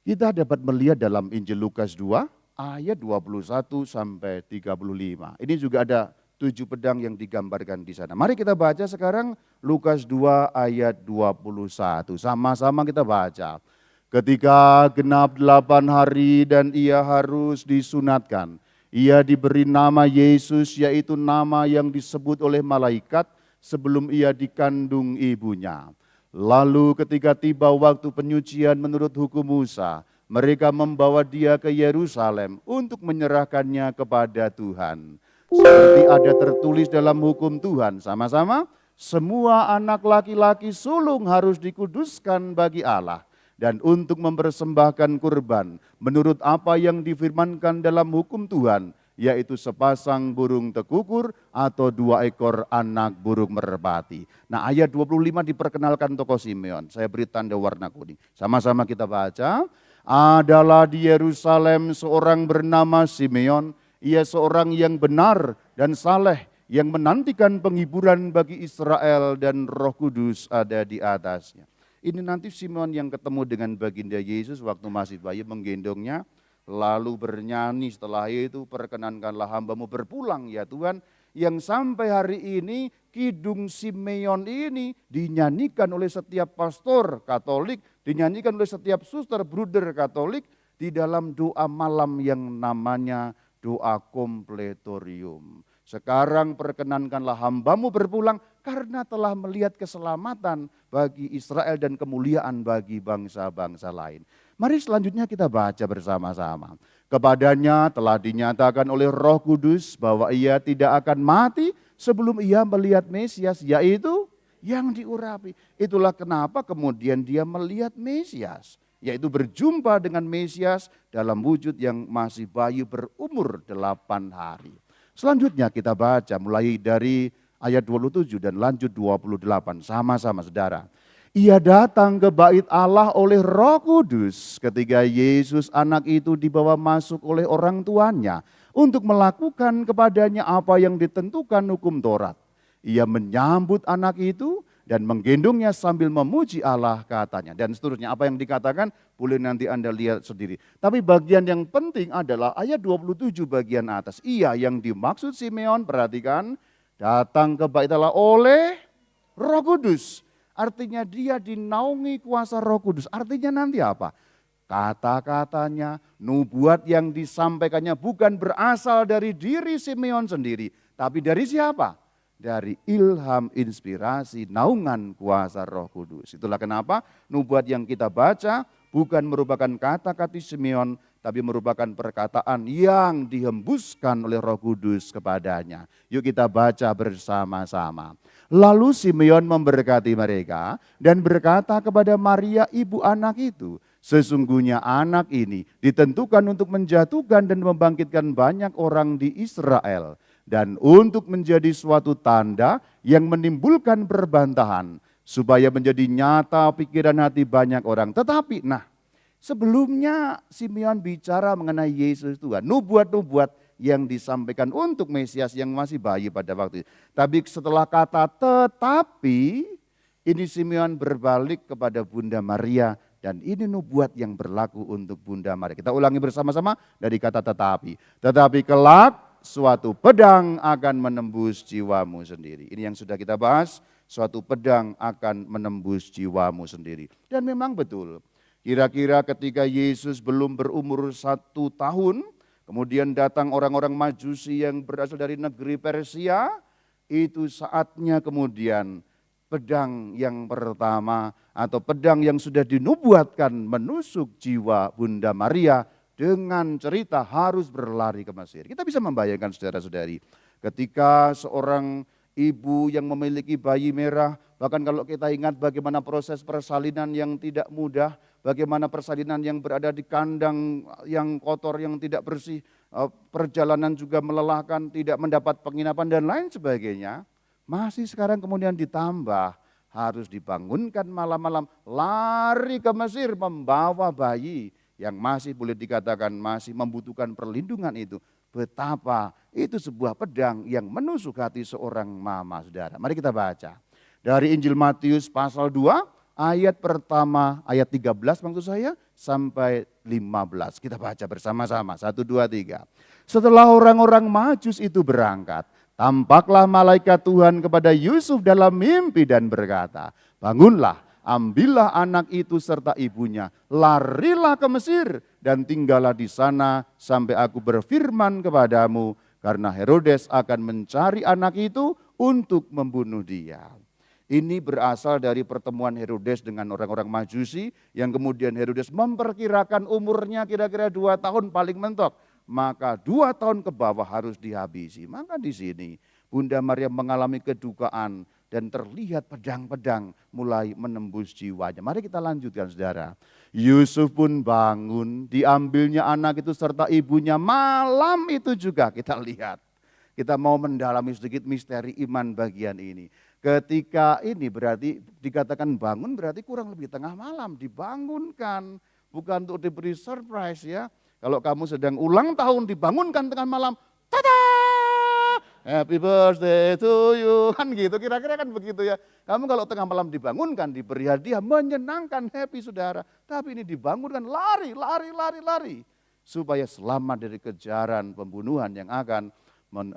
kita dapat melihat dalam Injil Lukas 2 ayat 21 sampai 35. Ini juga ada 7 pedang yang digambarkan di sana. Mari kita baca sekarang Lukas 2 ayat 21. Sama-sama kita baca. Ketika genap 8 hari dan ia harus disunatkan, ia diberi nama Yesus, yaitu nama yang disebut oleh malaikat sebelum ia dikandung ibunya. Lalu ketika tiba waktu penyucian menurut hukum Musa, mereka membawa dia ke Yerusalem untuk menyerahkannya kepada Tuhan. Seperti ada tertulis dalam hukum Tuhan, sama-sama, semua anak laki-laki sulung harus dikuduskan bagi Allah dan untuk mempersembahkan kurban menurut apa yang difirmankan dalam hukum Tuhan, yaitu sepasang burung tekukur atau 2 ekor anak burung merpati. Nah ayat 25 diperkenalkan tokoh Simeon, saya beri tanda warna kuning. Sama-sama kita baca. Adalah di Yerusalem seorang bernama Simeon. Ia seorang yang benar dan saleh yang menantikan penghiburan bagi Israel dan Roh Kudus ada di atasnya. Ini nanti Simeon yang ketemu dengan baginda Yesus waktu masih bayi, menggendongnya, lalu bernyanyi setelah itu, perkenankanlah hamba-Mu berpulang ya Tuhan, yang sampai hari ini kidung Simeon ini dinyanyikan oleh setiap pastor Katolik, dinyanyikan oleh setiap suster bruder Katolik di dalam doa malam yang namanya doa kompletorium. Sekarang perkenankanlah hamba-Mu berpulang karena telah melihat keselamatan bagi Israel dan kemuliaan bagi bangsa-bangsa lain. Mari selanjutnya kita baca bersama-sama. Kepadanya telah dinyatakan oleh Roh Kudus bahwa ia tidak akan mati sebelum ia melihat Mesias, yaitu yang diurapi. Itulah kenapa kemudian dia melihat Mesias, yaitu berjumpa dengan Mesias dalam wujud yang masih bayi berumur 8 hari. Selanjutnya kita baca mulai dari ayat 27 dan lanjut 28, sama-sama saudara. Ia datang ke bait Allah oleh Roh Kudus ketika Yesus anak itu dibawa masuk oleh orang tuanya untuk melakukan kepadanya apa yang ditentukan hukum Taurat. Ia menyambut anak itu dan menggendongnya sambil memuji Allah katanya. Dan seterusnya apa yang dikatakan boleh nanti Anda lihat sendiri. Tapi bagian yang penting adalah ayat 27 bagian atas. Ia yang dimaksud Simeon, perhatikan, datang ke bait Allah oleh Roh Kudus. Artinya dia dinaungi kuasa Roh Kudus. Artinya nanti apa? Kata-katanya, nubuat yang disampaikannya bukan berasal dari diri Simeon sendiri. Tapi dari siapa? Dari ilham, inspirasi, naungan kuasa Roh Kudus. Itulah kenapa nubuat yang kita baca bukan merupakan kata-kata Simeon, tapi merupakan perkataan yang dihembuskan oleh Roh Kudus kepadanya. Yuk kita baca bersama-sama. Lalu Simeon memberkati mereka dan berkata kepada Maria ibu anak itu, Sesungguhnya anak ini ditentukan untuk menjatuhkan dan membangkitkan banyak orang di Israel. Dan untuk menjadi suatu tanda yang menimbulkan perbantahan. Supaya menjadi nyata pikiran hati banyak orang. Tetapi sebelumnya Simeon bicara mengenai Yesus Tuhan. Nubuat-nubuat yang disampaikan untuk Mesias yang masih bayi pada waktu itu. Tapi setelah kata tetapi, ini Simeon berbalik kepada Bunda Maria. Dan ini nubuat yang berlaku untuk Bunda Maria. Kita ulangi bersama-sama dari kata tetapi. Tetapi kelak suatu pedang akan menembus jiwamu sendiri. Ini yang sudah kita bahas, suatu pedang akan menembus jiwamu sendiri. Dan memang betul, kira-kira ketika Yesus belum berumur 1 tahun, kemudian datang orang-orang Majusi yang berasal dari negeri Persia, itu saatnya kemudian pedang yang pertama atau pedang yang sudah dinubuatkan menusuk jiwa Bunda Maria dengan cerita harus berlari ke Mesir. Kita bisa membayangkan saudara-saudari, ketika seorang ibu yang memiliki bayi merah, bahkan kalau kita ingat bagaimana proses persalinan yang tidak mudah, bagaimana persalinan yang berada di kandang yang kotor, yang tidak bersih, perjalanan juga melelahkan, tidak mendapat penginapan dan lain sebagainya. Masih sekarang kemudian ditambah harus dibangunkan malam-malam, lari ke Mesir membawa bayi yang masih boleh dikatakan masih membutuhkan perlindungan itu. Betapa itu sebuah pedang yang menusuk hati seorang mama, saudara. Mari kita baca. Dari Injil Matius pasal 2 ayat pertama, ayat 13 maksud saya, sampai 15. Kita baca bersama-sama, 1, 2, 3. Setelah orang-orang Majus itu berangkat, tampaklah malaikat Tuhan kepada Yusuf dalam mimpi dan berkata, bangunlah, ambillah anak itu serta ibunya, larilah ke Mesir dan tinggallah di sana sampai aku berfirman kepadamu, karena Herodes akan mencari anak itu untuk membunuh dia. Ini berasal dari pertemuan Herodes dengan orang-orang Majusi yang kemudian Herodes memperkirakan umurnya kira-kira 2 tahun paling mentok. Maka 2 tahun ke bawah harus dihabisi. Maka di sini Bunda Maria mengalami kedukaan dan terlihat pedang-pedang mulai menembus jiwanya. Mari kita lanjutkan saudara. Yusuf pun bangun, diambilnya anak itu serta ibunya malam itu juga kita lihat. Kita mau mendalami sedikit misteri iman bagian ini. Ketika ini berarti dikatakan bangun berarti kurang lebih tengah malam dibangunkan. Bukan untuk diberi surprise ya. Kalau kamu sedang ulang tahun dibangunkan tengah malam. Tada! Happy birthday to you. Kan gitu kira-kira kan begitu ya. Kamu kalau tengah malam dibangunkan diberi hadiah menyenangkan happy saudara. Tapi ini dibangunkan lari. Supaya selamat dari kejaran pembunuhan yang akan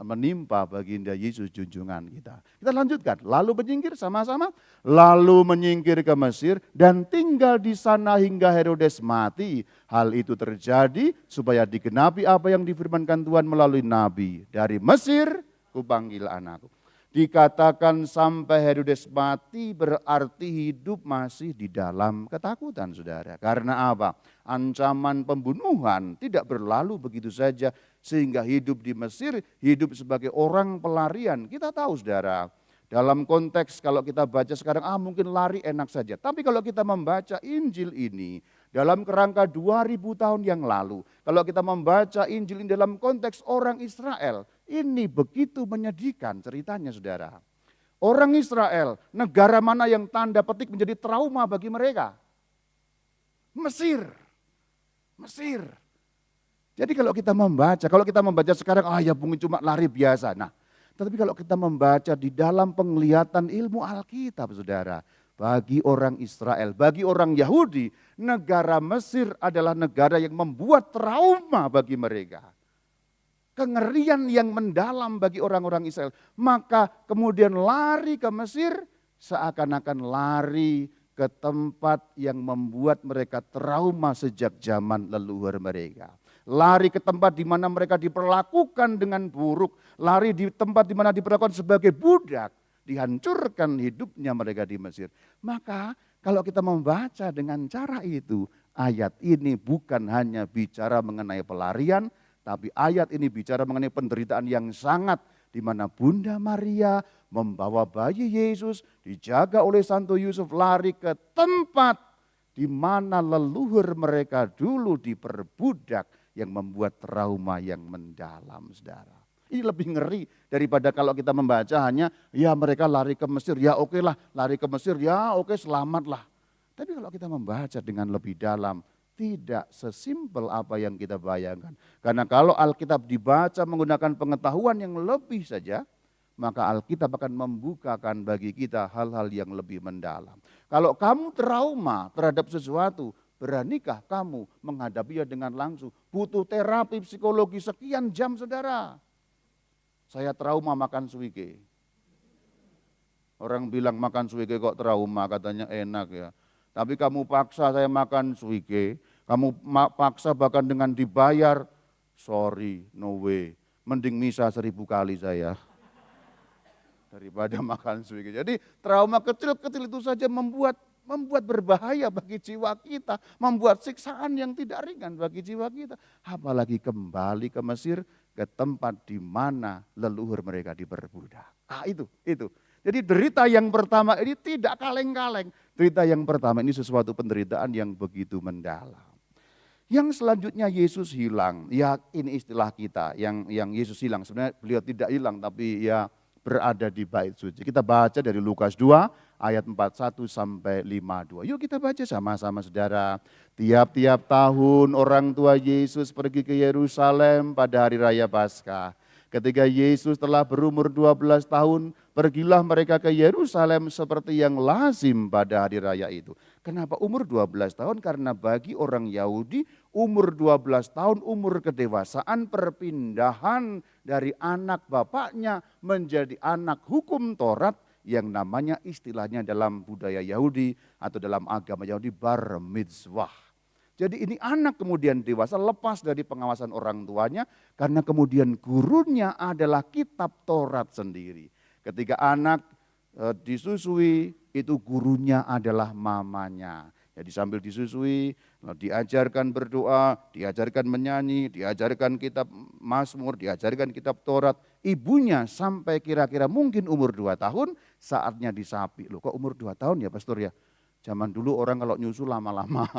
menimpa baginda Yesus junjungan kita. Kita lanjutkan, lalu menyingkir sama-sama, lalu menyingkir ke Mesir dan tinggal di sana hingga Herodes mati. Hal itu terjadi supaya digenapi apa yang difirmankan Tuhan melalui nabi. Dari Mesir kupanggil anakku. Dikatakan sampai Herodes mati berarti hidup masih di dalam ketakutan saudara. Karena apa? Ancaman pembunuhan tidak berlalu begitu saja sehingga hidup di Mesir, hidup sebagai orang pelarian. Kita tahu saudara, dalam konteks kalau kita baca sekarang mungkin lari enak saja. Tapi kalau kita membaca Injil ini dalam kerangka 2000 tahun yang lalu, kalau kita membaca Injil ini dalam konteks orang Israel, ini begitu menyedihkan ceritanya saudara. Orang Israel, negara mana yang tanda petik menjadi trauma bagi mereka? Mesir. Jadi kalau kita membaca sekarang, ya mungkin cuma lari biasa. Nah, tetapi kalau kita membaca di dalam penglihatan ilmu Alkitab saudara, bagi orang Israel, bagi orang Yahudi, negara Mesir adalah negara yang membuat trauma bagi mereka. Kengerian yang mendalam bagi orang-orang Israel. Maka kemudian lari ke Mesir seakan-akan lari ke tempat yang membuat mereka trauma sejak zaman leluhur mereka. Lari ke tempat di mana mereka diperlakukan dengan buruk. Lari di tempat di mana diperlakukan sebagai budak. Dihancurkan hidupnya mereka di Mesir. Maka kalau kita membaca dengan cara itu, ayat ini bukan hanya bicara mengenai pelarian, tapi ayat ini bicara mengenai penderitaan yang sangat di mana Bunda Maria membawa bayi Yesus dijaga oleh Santo Yusuf lari ke tempat di mana leluhur mereka dulu diperbudak yang membuat trauma yang mendalam, saudara. Ini lebih ngeri daripada kalau kita membaca hanya, ya mereka lari ke Mesir, ya oke lah lari ke Mesir, ya oke selamatlah. Tapi kalau kita membaca dengan lebih dalam, tidak sesimpel apa yang kita bayangkan. Karena kalau Alkitab dibaca menggunakan pengetahuan yang lebih saja, maka Alkitab akan membukakan bagi kita hal-hal yang lebih mendalam. Kalau kamu trauma terhadap sesuatu, beranikah kamu menghadapinya dengan langsung? Butuh terapi psikologi sekian jam, saudara. Saya trauma makan suike. Orang bilang makan suike kok trauma, katanya enak ya. Tapi kamu paksa saya makan suike, kamu paksa bahkan dengan dibayar, sorry, no way. Mending misa 1000 kali saya daripada makan suike. Jadi trauma kecil-kecil itu saja membuat berbahaya bagi jiwa kita, membuat siksaan yang tidak ringan bagi jiwa kita. Apalagi kembali ke Mesir, ke tempat di mana leluhur mereka diperbudak. Itu. Jadi derita yang pertama ini tidak kaleng-kaleng. Derita yang pertama ini sesuatu penderitaan yang begitu mendalam. Yang selanjutnya Yesus hilang. Ya ini istilah kita, yang Yesus hilang. Sebenarnya beliau tidak hilang tapi ya berada di bait suci. Kita baca dari Lukas 2 ayat 41 sampai 52. Yuk kita baca sama-sama, saudara. Tiap-tiap tahun orang tua Yesus pergi ke Yerusalem pada hari raya Paskah. Ketika Yesus telah berumur 12 tahun, pergilah mereka ke Yerusalem seperti yang lazim pada hari raya itu. Kenapa umur 12 tahun? Karena bagi orang Yahudi umur 12 tahun umur kedewasaan, perpindahan dari anak bapaknya menjadi anak hukum Taurat yang namanya istilahnya dalam budaya Yahudi atau dalam agama Yahudi bar mitzvah. Jadi ini anak kemudian dewasa lepas dari pengawasan orang tuanya karena kemudian gurunya adalah kitab Taurat sendiri. Ketika anak disusui itu gurunya adalah mamanya. Jadi sambil disusui diajarkan berdoa, diajarkan menyanyi, diajarkan kitab Mazmur, diajarkan kitab Taurat. Ibunya sampai kira-kira mungkin umur 2 tahun saatnya disapi. Loh kok umur 2 tahun ya pastor ya? Zaman dulu orang kalau nyusu lama-lama.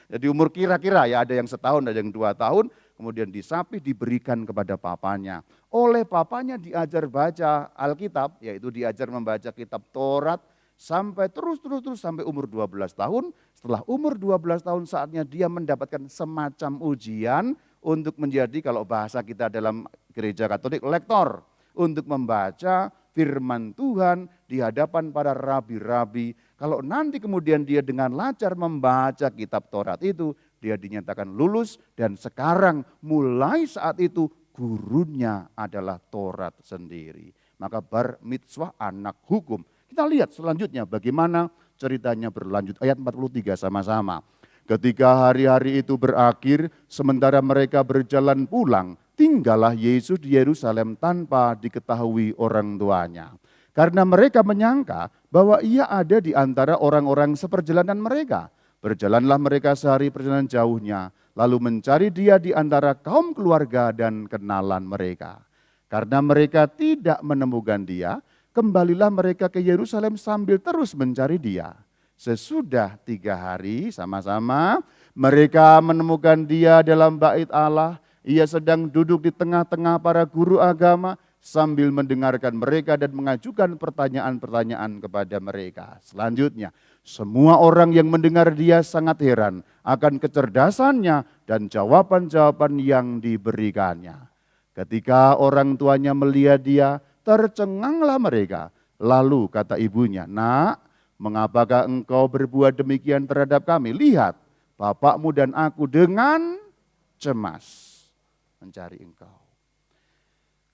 Jadi umur kira-kira ya ada yang setahun, ada yang 2 tahun, kemudian disapi diberikan kepada papanya. Oleh papanya diajar baca Alkitab, yaitu diajar membaca kitab Taurat, sampai terus sampai umur 12 tahun. Setelah umur 12 tahun saatnya dia mendapatkan semacam ujian untuk menjadi, kalau bahasa kita dalam gereja Katolik, lektor. Untuk membaca firman Tuhan di hadapan para rabi-rabi. Kalau nanti kemudian dia dengan lancar membaca kitab Taurat itu, dia dinyatakan lulus dan sekarang mulai saat itu gurunya adalah Taurat sendiri. Maka bar mitzvah anak hukum. Kita lihat selanjutnya bagaimana ceritanya berlanjut. Ayat 43 sama-sama. Ketika hari-hari itu berakhir, sementara mereka berjalan pulang, tinggallah Yesus di Yerusalem tanpa diketahui orang tuanya. Karena mereka menyangka bahwa ia ada di antara orang-orang seperjalanan mereka. Berjalanlah mereka sehari perjalanan jauhnya, lalu mencari dia di antara kaum keluarga dan kenalan mereka. Karena mereka tidak menemukan dia, kembalilah mereka ke Yerusalem sambil terus mencari dia. Sesudah 3 hari sama-sama mereka menemukan dia dalam bait Allah. Ia sedang duduk di tengah-tengah para guru agama sambil mendengarkan mereka dan mengajukan pertanyaan-pertanyaan kepada mereka. Selanjutnya, semua orang yang mendengar dia sangat heran akan kecerdasannya dan jawaban-jawaban yang diberikannya. Ketika orang tuanya melihat dia, tercenganglah mereka. Lalu kata ibunya, "Nak, mengapakah engkau berbuat demikian terhadap kami? Lihat, bapakmu dan aku dengan cemas mencari engkau."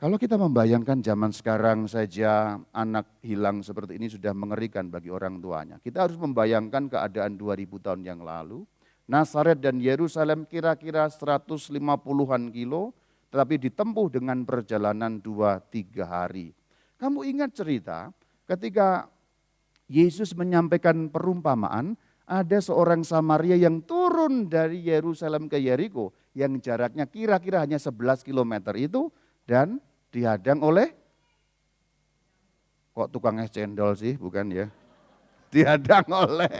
Kalau kita membayangkan zaman sekarang saja anak hilang seperti ini sudah mengerikan bagi orang tuanya. Kita harus membayangkan keadaan 2000 tahun yang lalu. Nazaret dan Yerusalem kira-kira 150-an kilo, tetapi ditempuh dengan perjalanan 2-3 hari. Kamu ingat cerita ketika Yesus menyampaikan perumpamaan, ada seorang Samaria yang turun dari Yerusalem ke Yeriko, yang jaraknya kira-kira hanya 11 kilometer itu, dan dihadang oleh, kok tukang es cendol sih, bukan ya? Dihadang oleh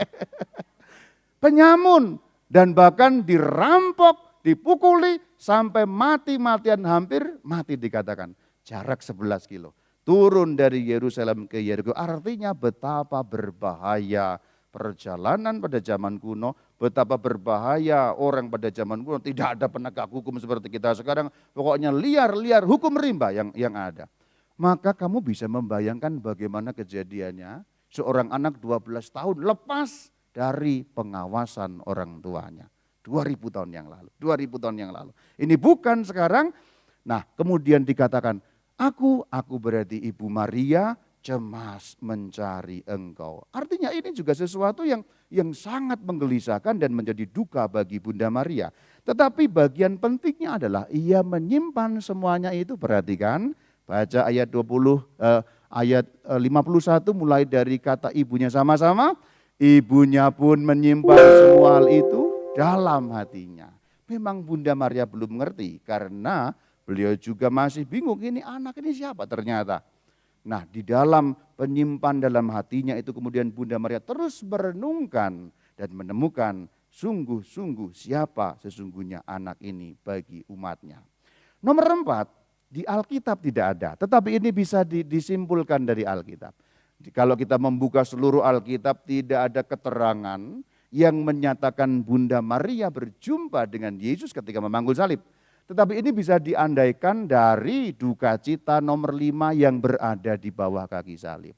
penyamun, dan bahkan dirampok, dipukuli, sampai mati-matian, hampir mati dikatakan. Jarak 11 kilo. Turun dari Yerusalem ke Yeriko, artinya betapa berbahaya perjalanan pada zaman kuno, betapa berbahaya orang pada zaman kuno, tidak ada penegak hukum seperti kita sekarang, pokoknya liar-liar hukum rimba yang ada. Maka kamu bisa membayangkan bagaimana kejadiannya seorang anak 12 tahun lepas dari pengawasan orang tuanya. 2000 tahun yang lalu, 2000 tahun yang lalu. Ini bukan sekarang. Nah, kemudian dikatakan, aku berarti Ibu Maria cemas mencari engkau. Artinya ini juga sesuatu yang sangat menggelisahkan dan menjadi duka bagi Bunda Maria. Tetapi bagian pentingnya adalah ia menyimpan semuanya itu. Perhatikan, baca ayat 51 mulai dari kata ibunya sama-sama. Ibunya pun menyimpan semua hal itu dalam hatinya. Memang Bunda Maria belum mengerti karena beliau juga masih bingung, ini anak ini siapa ternyata. Nah, di dalam penyimpan dalam hatinya itu kemudian Bunda Maria terus merenungkan dan menemukan sungguh-sungguh siapa sesungguhnya anak ini bagi umatnya. Nomor 4, di Alkitab tidak ada, tetapi ini bisa disimpulkan dari Alkitab. Kalau kita membuka seluruh Alkitab tidak ada keterangan yang menyatakan Bunda Maria berjumpa dengan Yesus ketika memanggul salib. Tetapi ini bisa diandaikan dari duka cita nomor 5 yang berada di bawah kaki salib.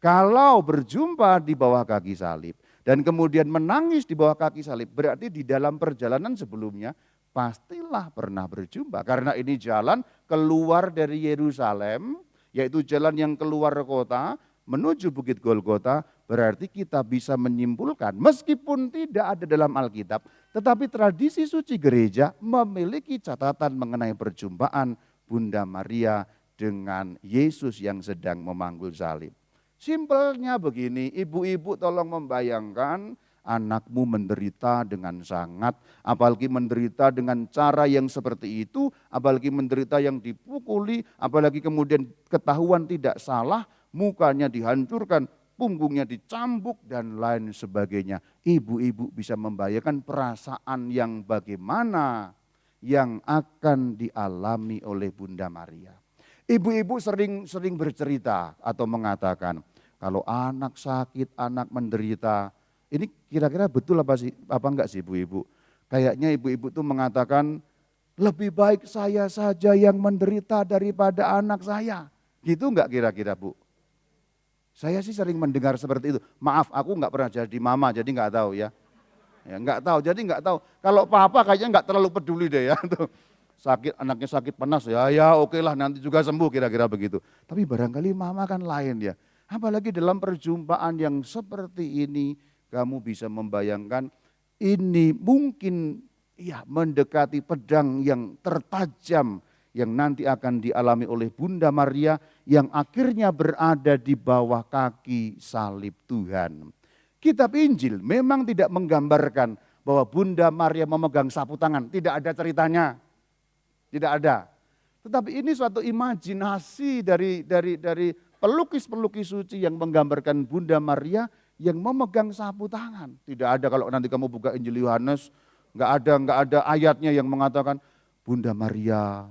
Kalau berjumpa di bawah kaki salib dan kemudian menangis di bawah kaki salib, berarti di dalam perjalanan sebelumnya pastilah pernah berjumpa. Karena ini jalan keluar dari Yerusalem, yaitu jalan yang keluar kota menuju Bukit Golgota, berarti kita bisa menyimpulkan meskipun tidak ada dalam Alkitab, tetapi tradisi suci gereja memiliki catatan mengenai perjumpaan Bunda Maria dengan Yesus yang sedang memanggul salib. Simpelnya begini, ibu-ibu tolong membayangkan anakmu menderita dengan sangat, apalagi menderita dengan cara yang seperti itu, apalagi menderita yang dipukuli, apalagi kemudian ketahuan tidak salah, mukanya dihancurkan, punggungnya dicambuk dan lain sebagainya. Ibu-ibu bisa membayangkan perasaan yang bagaimana yang akan dialami oleh Bunda Maria. Ibu-ibu sering bercerita atau mengatakan, kalau anak sakit, anak menderita, ini kira-kira betul apa enggak sih ibu-ibu? Kayaknya ibu-ibu tuh mengatakan, lebih baik saya saja yang menderita daripada anak saya. Gitu enggak kira-kira Bu? Saya sih sering mendengar seperti itu. Maaf, aku enggak pernah jadi mama, jadi enggak tahu ya. Ya enggak tahu, jadi enggak tahu. Kalau papa kayaknya enggak terlalu peduli deh ya. Sakit, anaknya sakit panas, ya oke lah nanti juga sembuh kira-kira begitu. Tapi barangkali mama kan lain ya. Apalagi dalam perjumpaan yang seperti ini, kamu bisa membayangkan ini mungkin ya mendekati pedang yang tertajam yang nanti akan dialami oleh Bunda Maria yang akhirnya berada di bawah kaki salib Tuhan. Kitab Injil memang tidak menggambarkan bahwa Bunda Maria memegang sapu tangan, tidak ada ceritanya. Tidak ada. Tetapi ini suatu imajinasi dari pelukis-pelukis suci yang menggambarkan Bunda Maria yang memegang sapu tangan. Tidak ada kalau nanti kamu buka Injil Yohanes, enggak ada ayatnya yang mengatakan Bunda Maria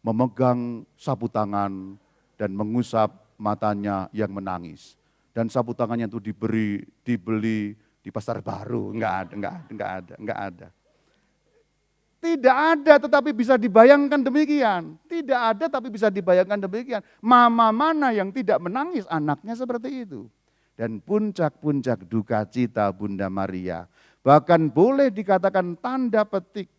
memegang sapu tangan dan mengusap matanya yang menangis. Dan sapu tangannya itu dibeli di pasar baru. Enggak ada. Tidak ada tetapi bisa dibayangkan demikian. Tidak ada tapi bisa dibayangkan demikian. Mama mana yang tidak menangis anaknya seperti itu. Dan puncak-puncak duka cita Bunda Maria. Bahkan boleh dikatakan tanda petik.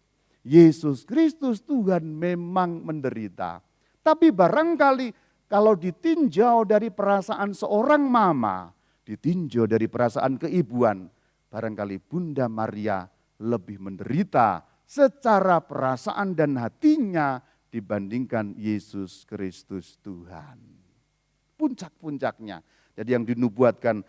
Yesus Kristus Tuhan memang menderita. Tapi barangkali kalau ditinjau dari perasaan seorang mama, ditinjau dari perasaan keibuan, barangkali Bunda Maria lebih menderita secara perasaan dan hatinya dibandingkan Yesus Kristus Tuhan. Puncak-puncaknya. Jadi yang dinubuatkan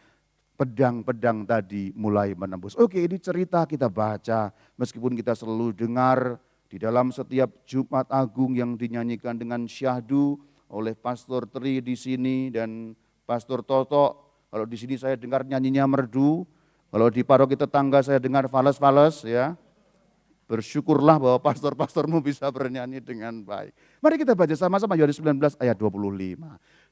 pedang-pedang tadi mulai menembus. Oke, ini cerita kita baca, meskipun kita selalu dengar di dalam setiap Jumat Agung yang dinyanyikan dengan syahdu oleh Pastor Tri di sini dan Pastor Toto. Kalau di sini saya dengar nyanyinya merdu, Kalau di paroki tetangga saya dengar fales-fales ya, bersyukurlah bahwa pastor-pastormu bisa bernyanyi dengan baik. Mari kita baca sama-sama Yohanes 19 ayat 25.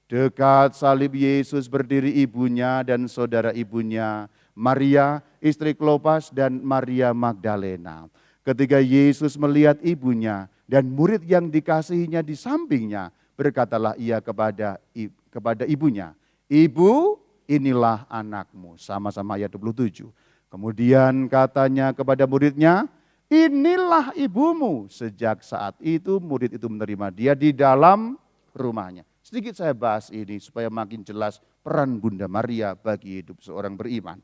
Dekat salib Yesus berdiri ibunya dan saudara ibunya, Maria, istri Klopas dan Maria Magdalena. Ketika Yesus melihat ibunya dan murid yang dikasihinya di sampingnya, berkatalah ia kepada ibunya, "Ibu, inilah anakmu." Sama-sama ayat 27. Kemudian katanya kepada muridnya, "Inilah ibumu." Sejak saat itu murid itu menerima dia di dalam rumahnya. Sedikit saya bahas ini supaya makin jelas peran Bunda Maria bagi hidup seorang beriman.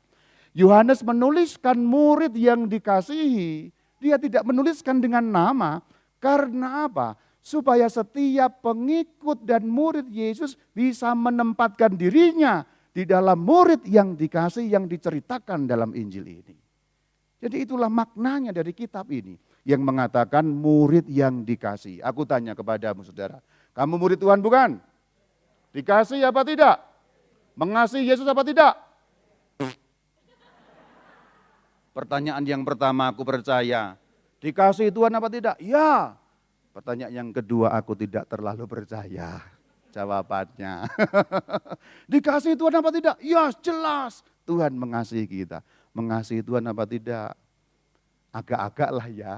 Yohanes menuliskan murid yang dikasihi. Dia tidak menuliskan dengan nama. Karena apa? Supaya setiap pengikut dan murid Yesus bisa menempatkan dirinya di dalam murid yang dikasihi yang diceritakan dalam Injil ini. Jadi itulah maknanya dari kitab ini yang mengatakan murid yang dikasihi. Aku tanya kepadamu saudara, kamu murid Tuhan bukan? Dikasihi apa tidak? Mengasihi Yesus apa tidak? Pertanyaan yang pertama aku percaya, dikasihi Tuhan apa tidak? Ya. Pertanyaan yang kedua aku tidak terlalu percaya jawabannya. Dikasihi Tuhan apa tidak? Ya jelas Tuhan mengasihi kita. Mengasihi Tuhan apa tidak? Agak-agak lah ya.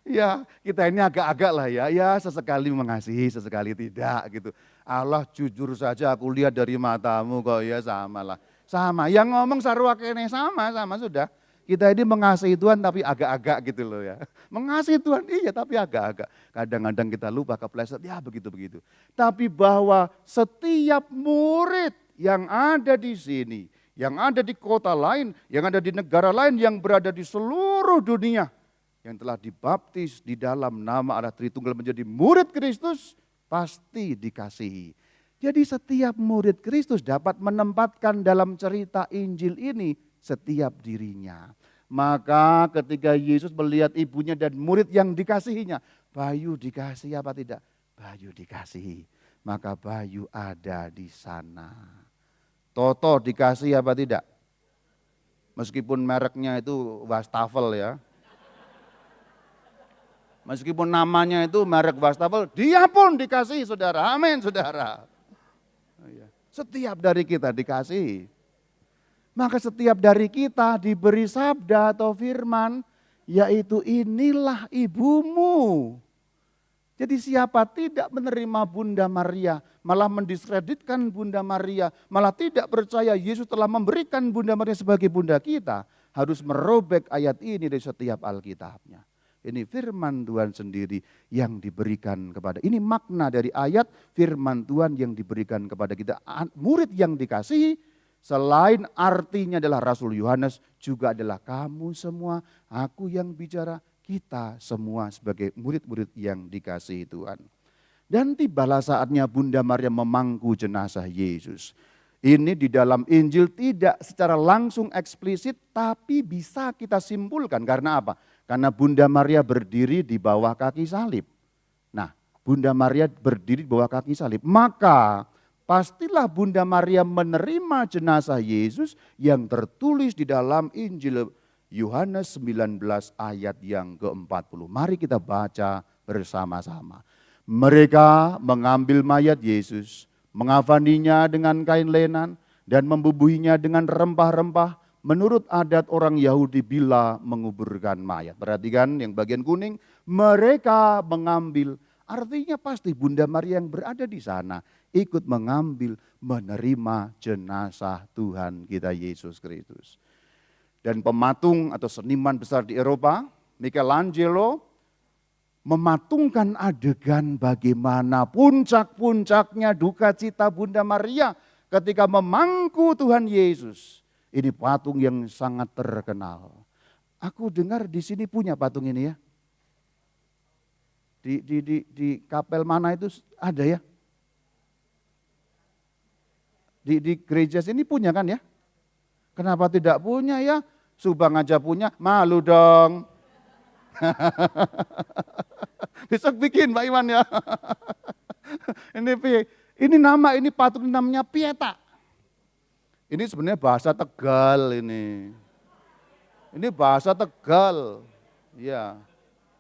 Ya kita ini agak-agak lah ya. Ya sesekali mengasihi, sesekali tidak gitu. Allah jujur saja aku lihat dari matamu kok ya sama lah. Sama, yang ngomong sarua kene sama sudah. Kita ini mengasihi Tuhan tapi agak-agak gitu loh ya. Mengasihi Tuhan iya tapi agak-agak. Kadang-kadang kita lupa kepleset ya begitu-begitu. Tapi bahwa setiap murid yang ada di sini, yang ada di kota lain, yang ada di negara lain, yang berada di seluruh dunia, yang telah dibaptis di dalam nama Allah Tritunggal menjadi murid Kristus, pasti dikasihi. Jadi setiap murid Kristus dapat menempatkan dalam cerita Injil ini setiap dirinya. Maka ketika Yesus melihat ibunya dan murid yang dikasihinya, Bayu dikasihi apa tidak? Bayu dikasihi. Maka Bayu ada di sana. Toto dikasihi apa tidak? Meskipun mereknya itu wastafel ya. Meskipun namanya itu merek wastafel, dia pun dikasihi saudara. Amin saudara. Setiap dari kita dikasihi. Maka setiap dari kita diberi sabda atau firman, yaitu inilah ibumu. Jadi siapa tidak menerima Bunda Maria, malah mendiskreditkan Bunda Maria, malah tidak percaya Yesus telah memberikan Bunda Maria sebagai bunda kita, harus merobek ayat ini dari setiap Alkitabnya. Ini firman Tuhan sendiri yang diberikan kepada. Ini makna dari ayat firman Tuhan yang diberikan kepada kita. Murid yang dikasihi, selain artinya adalah Rasul Yohanes, juga adalah kamu semua, aku yang bicara, kita semua sebagai murid-murid yang dikasihi Tuhan. Dan tibalah saatnya Bunda Maria memangku jenazah Yesus. Ini di dalam Injil tidak secara langsung eksplisit, tapi bisa kita simpulkan. Karena apa? Karena Bunda Maria berdiri di bawah kaki salib. Nah, Bunda Maria berdiri di bawah kaki salib. Maka pastilah Bunda Maria menerima jenazah Yesus yang tertulis di dalam Injil Yohanes 19 ayat yang ke-40. Mari kita baca bersama-sama. Mereka mengambil mayat Yesus, mengafaninya dengan kain lenan dan membubuhinya dengan rempah-rempah menurut adat orang Yahudi bila menguburkan mayat. Perhatikan yang bagian kuning, mereka mengambil. Artinya pasti Bunda Maria yang berada di sana ikut mengambil, menerima jenazah Tuhan kita Yesus Kristus. Dan pematung atau seniman besar di Eropa, Michelangelo, mematungkan adegan bagaimana puncak-puncaknya duka cita Bunda Maria ketika memangku Tuhan Yesus. Ini patung yang sangat terkenal. Aku dengar di sini punya patung ini ya. Di kapel mana itu ada ya? Di gereja sini punya kan ya? Kenapa tidak punya ya? Subang aja punya, malu dong. Besok bikin Pak Iwan ya. Ini patung namanya Pieta. Ini sebenarnya bahasa Tegal ini. Ini bahasa Tegal. Ya.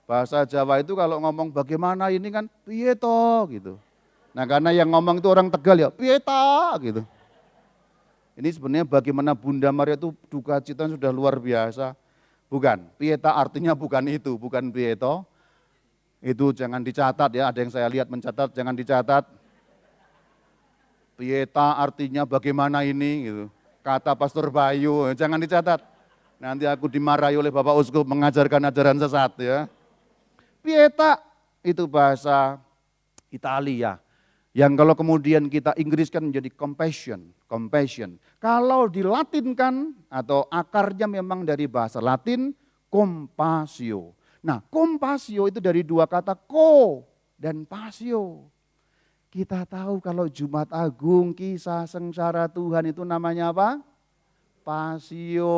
Bahasa Jawa itu kalau ngomong bagaimana ini kan piye to gitu. Nah, karena yang ngomong itu orang Tegal ya piye ta gitu. Ini sebenarnya bagaimana Bunda Maria itu duka cita sudah luar biasa. Bukan, pieta artinya bukan itu, bukan pieto. Itu jangan dicatat ya, ada yang saya lihat mencatat, jangan dicatat. Pieta artinya bagaimana ini gitu. Kata Pastor Bayu, jangan dicatat. Nanti aku dimarahi oleh Bapak Uskup mengajarkan ajaran sesat ya. Pieta itu bahasa Italia. Yang kalau kemudian kita Inggriskan menjadi compassion. Kalau dilatinkan atau akarnya memang dari bahasa Latin, compasio. Nah, compasio itu dari dua kata co dan pasio. Kita tahu kalau Jumat Agung kisah sengsara Tuhan itu namanya apa? Pasio.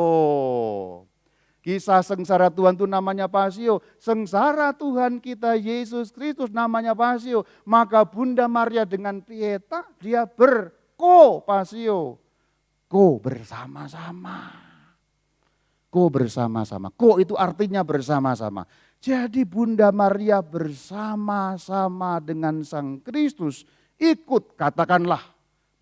Kisah sengsara Tuhan itu namanya pasio. Sengsara Tuhan kita Yesus Kristus namanya pasio. Maka Bunda Maria dengan pieta dia berko-pasio. Ko bersama-sama. Ko bersama-sama. Ko itu artinya bersama-sama. Jadi Bunda Maria bersama-sama dengan Sang Kristus ikut, katakanlah,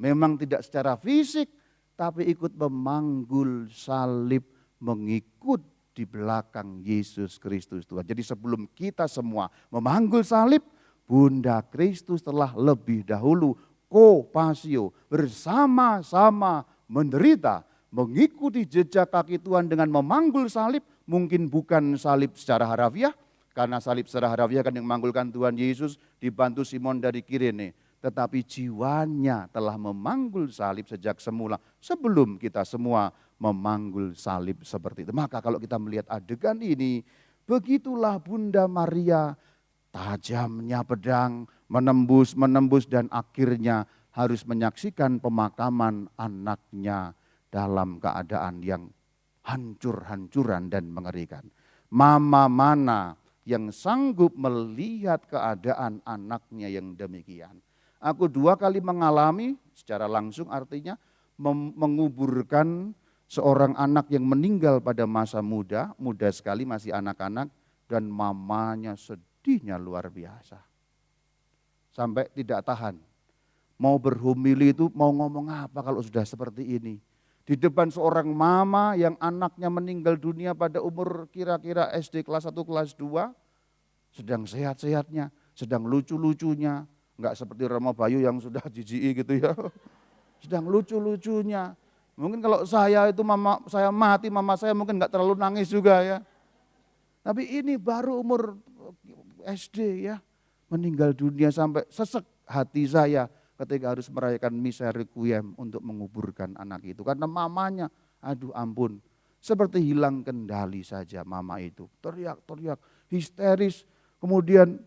memang tidak secara fisik, tapi ikut memanggul salib, mengikut di belakang Yesus Kristus Tuhan. Jadi sebelum kita semua memanggul salib, Bunda Kristus telah lebih dahulu ko-pasio, bersama-sama menderita, mengikuti jejak kaki Tuhan dengan memanggul salib, mungkin bukan salib secara harafiah, karena salib secara harafiah kan yang memanggulkan Tuhan Yesus dibantu Simon dari Kirene. Tetapi jiwanya telah memanggul salib sejak semula, sebelum kita semua memanggul salib seperti itu. Maka kalau kita melihat adegan ini, begitulah Bunda Maria, tajamnya pedang, menembus dan akhirnya harus menyaksikan pemakaman anaknya dalam keadaan yang hancur-hancuran dan mengerikan. Mama mana yang sanggup melihat keadaan anaknya yang demikian. Aku 2 kali mengalami secara langsung, artinya menguburkan seorang anak yang meninggal pada masa muda sekali masih anak-anak, dan mamanya sedihnya luar biasa. Sampai tidak tahan. Mau berhomili itu mau ngomong apa kalau sudah seperti ini. Di depan seorang mama yang anaknya meninggal dunia pada umur kira-kira SD kelas 1, kelas 2, sedang sehat-sehatnya, sedang lucu-lucunya, enggak seperti Romo Bayu yang sudah jijik gitu ya. Sedang lucu-lucunya. Mungkin kalau saya itu saya mati, mama saya mungkin enggak terlalu nangis juga ya. Tapi ini baru umur SD ya, meninggal dunia, sampai sesek hati saya ketika harus merayakan misa requiem untuk menguburkan anak itu. Karena mamanya, aduh ampun, seperti hilang kendali saja mama itu. Teriak-teriak, histeris, kemudian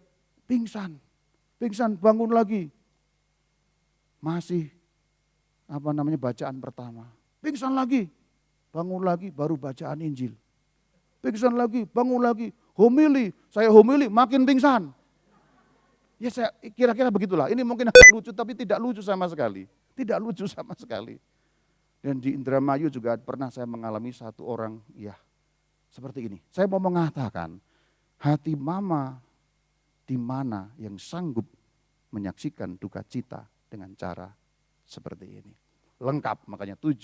pingsan, bangun lagi. Masih bacaan pertama. Pingsan lagi, bangun lagi, baru bacaan Injil. Pingsan lagi, bangun lagi, homili, saya homili, makin pingsan. Ya saya kira-kira begitulah, ini mungkin agak lucu tapi tidak lucu sama sekali. Tidak lucu sama sekali. Dan di Indramayu juga pernah saya mengalami satu orang, ya seperti ini. Saya mau mengatakan, hati mama di mana yang sanggup menyaksikan duka cita dengan cara seperti ini. Lengkap, makanya 7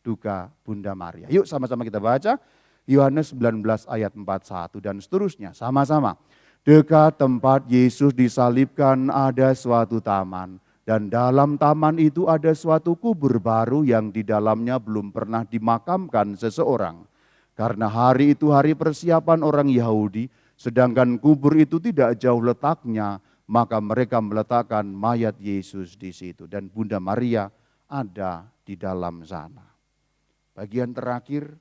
duka Bunda Maria. Yuk sama-sama kita baca, Yohanes 19 ayat 41 dan seterusnya, sama-sama. Dekat tempat Yesus disalibkan ada suatu taman, dan dalam taman itu ada suatu kubur baru yang di dalamnya belum pernah dimakamkan seseorang. Karena hari itu hari persiapan orang Yahudi, sedangkan kubur itu tidak jauh letaknya, maka mereka meletakkan mayat Yesus di situ. Dan Bunda Maria ada di dalam sana. Bagian terakhir,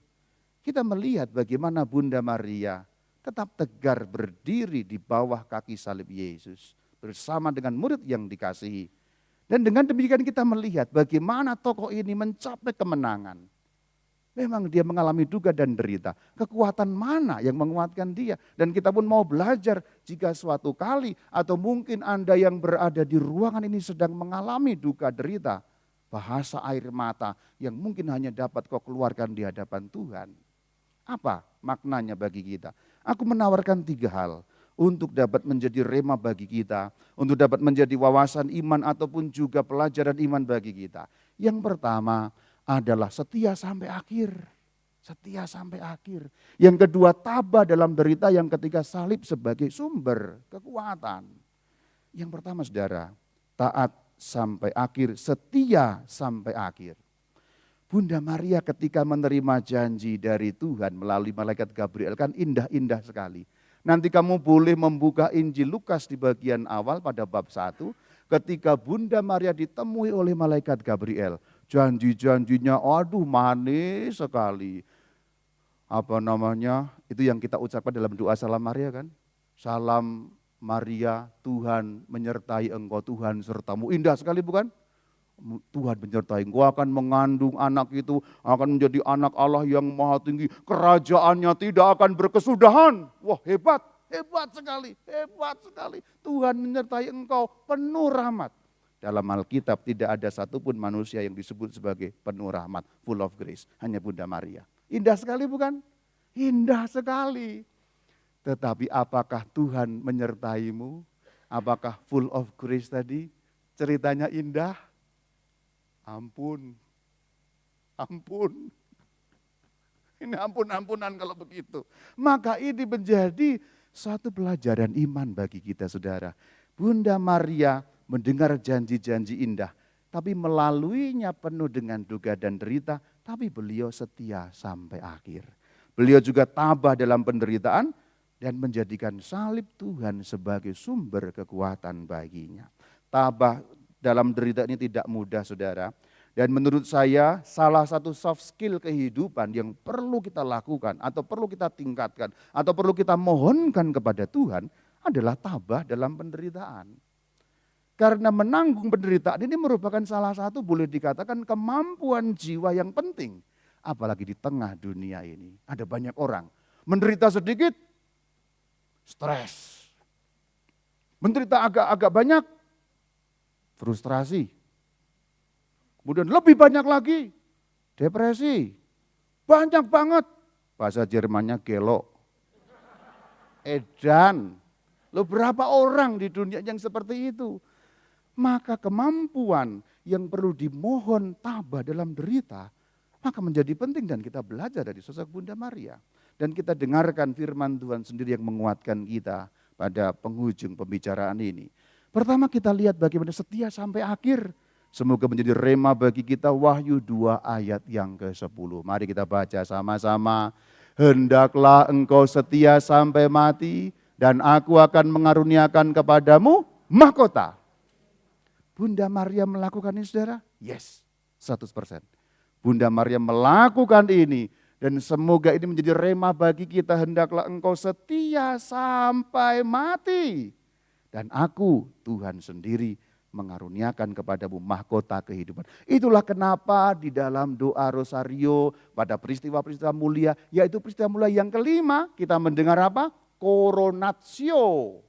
kita melihat bagaimana Bunda Maria tetap tegar berdiri di bawah kaki salib Yesus bersama dengan murid yang dikasihi. Dan dengan demikian kita melihat bagaimana tokoh ini mencapai kemenangan. Memang dia mengalami duka dan derita. Kekuatan mana yang menguatkan dia? Dan kita pun mau belajar jika suatu kali atau mungkin Anda yang berada di ruangan ini sedang mengalami duka derita. bahasa air mata yang mungkin hanya dapat kau keluarkan di hadapan Tuhan. Apa maknanya bagi kita? Aku menawarkan 3 hal untuk dapat menjadi rema bagi kita, untuk dapat menjadi wawasan iman ataupun juga pelajaran iman bagi kita. Yang pertama adalah setia sampai akhir. Setia sampai akhir. Yang kedua, tabah dalam derita yang ketika salib sebagai sumber kekuatan. Yang pertama saudara, taat sampai akhir, setia sampai akhir. Bunda Maria ketika menerima janji dari Tuhan melalui malaikat Gabriel kan indah-indah sekali. Nanti kamu boleh membuka Injil Lukas di bagian awal pada bab 1. Ketika Bunda Maria ditemui oleh malaikat Gabriel. Janji-janjinya aduh manis sekali. Itu yang kita ucapkan dalam doa salam Maria kan. Salam Maria, Tuhan menyertai engkau, Tuhan sertamu. Indah sekali bukan? Tuhan menyertai engkau, akan mengandung anak itu, akan menjadi anak Allah yang maha tinggi. Kerajaannya tidak akan berkesudahan. Wah hebat, hebat sekali, hebat sekali. Tuhan menyertai engkau, penuh rahmat. Dalam Alkitab tidak ada satupun manusia yang disebut sebagai penuh rahmat, full of grace. Hanya Bunda Maria. Indah sekali bukan? Indah sekali. Tetapi apakah Tuhan menyertaimu? Apakah full of grace tadi? Ceritanya indah? Ampun. Ampun. Ini ampun-ampunan kalau begitu. Maka ini menjadi satu pelajaran iman bagi kita saudara. Bunda Maria mendengar janji-janji indah. Tapi melaluinya penuh dengan duka dan derita. Tapi beliau setia sampai akhir. Beliau juga tabah dalam penderitaan. Dan menjadikan salib Tuhan sebagai sumber kekuatan baginya. Tabah dalam derita ini tidak mudah saudara. Dan menurut saya salah satu soft skill kehidupan yang perlu kita lakukan atau perlu kita tingkatkan atau perlu kita mohonkan kepada Tuhan adalah tabah dalam penderitaan. Karena menanggung penderitaan ini merupakan salah satu boleh dikatakan kemampuan jiwa yang penting. Apalagi di tengah dunia ini ada banyak orang menderita sedikit, stres. Menderita agak banyak, frustrasi. Kemudian lebih banyak lagi, depresi. Banyak banget. Bahasa Jermannya gelo. Edan. Loh berapa orang di dunia yang seperti itu? Maka kemampuan yang perlu dimohon tabah dalam derita, maka menjadi penting dan kita belajar dari sosok Bunda Maria. Dan kita dengarkan firman Tuhan sendiri yang menguatkan kita pada penghujung pembicaraan ini. Pertama kita lihat bagaimana setia sampai akhir. Semoga menjadi rema bagi kita Wahyu 2 ayat yang ke-10. Mari kita baca sama-sama. Hendaklah engkau setia sampai mati dan aku akan mengaruniakan kepadamu mahkota. Bunda Maria melakukan ini saudara? Yes, 100%. Bunda Maria melakukan ini. Dan semoga ini menjadi rema bagi kita, hendaklah engkau setia sampai mati. Dan aku, Tuhan sendiri, mengaruniakan kepadamu mahkota kehidupan. Itulah kenapa di dalam doa rosario pada peristiwa-peristiwa mulia, yaitu peristiwa mulia yang kelima, kita mendengar apa? Coronatio.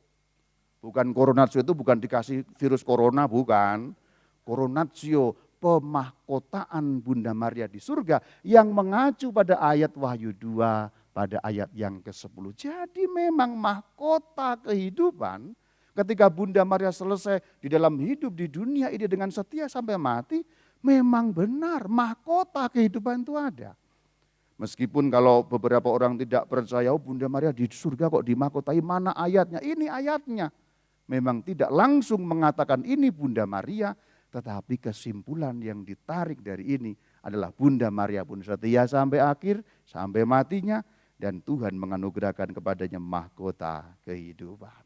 Bukan coronatio itu bukan dikasih virus corona, bukan. Coronatio. Pemahkotaan Bunda Maria di surga yang mengacu pada ayat Wahyu 2 pada ayat yang ke-10. Jadi memang mahkota kehidupan ketika Bunda Maria selesai di dalam hidup di dunia ini dengan setia sampai mati, memang benar mahkota kehidupan itu ada. Meskipun kalau beberapa orang tidak percaya, oh Bunda Maria di surga kok dimahkotai, mana ayatnya? Ini ayatnya. Memang tidak langsung mengatakan ini Bunda Maria, tetapi kesimpulan yang ditarik dari ini adalah Bunda Maria pun setia sampai akhir, sampai matinya. Dan Tuhan menganugerahkan kepadanya mahkota kehidupan.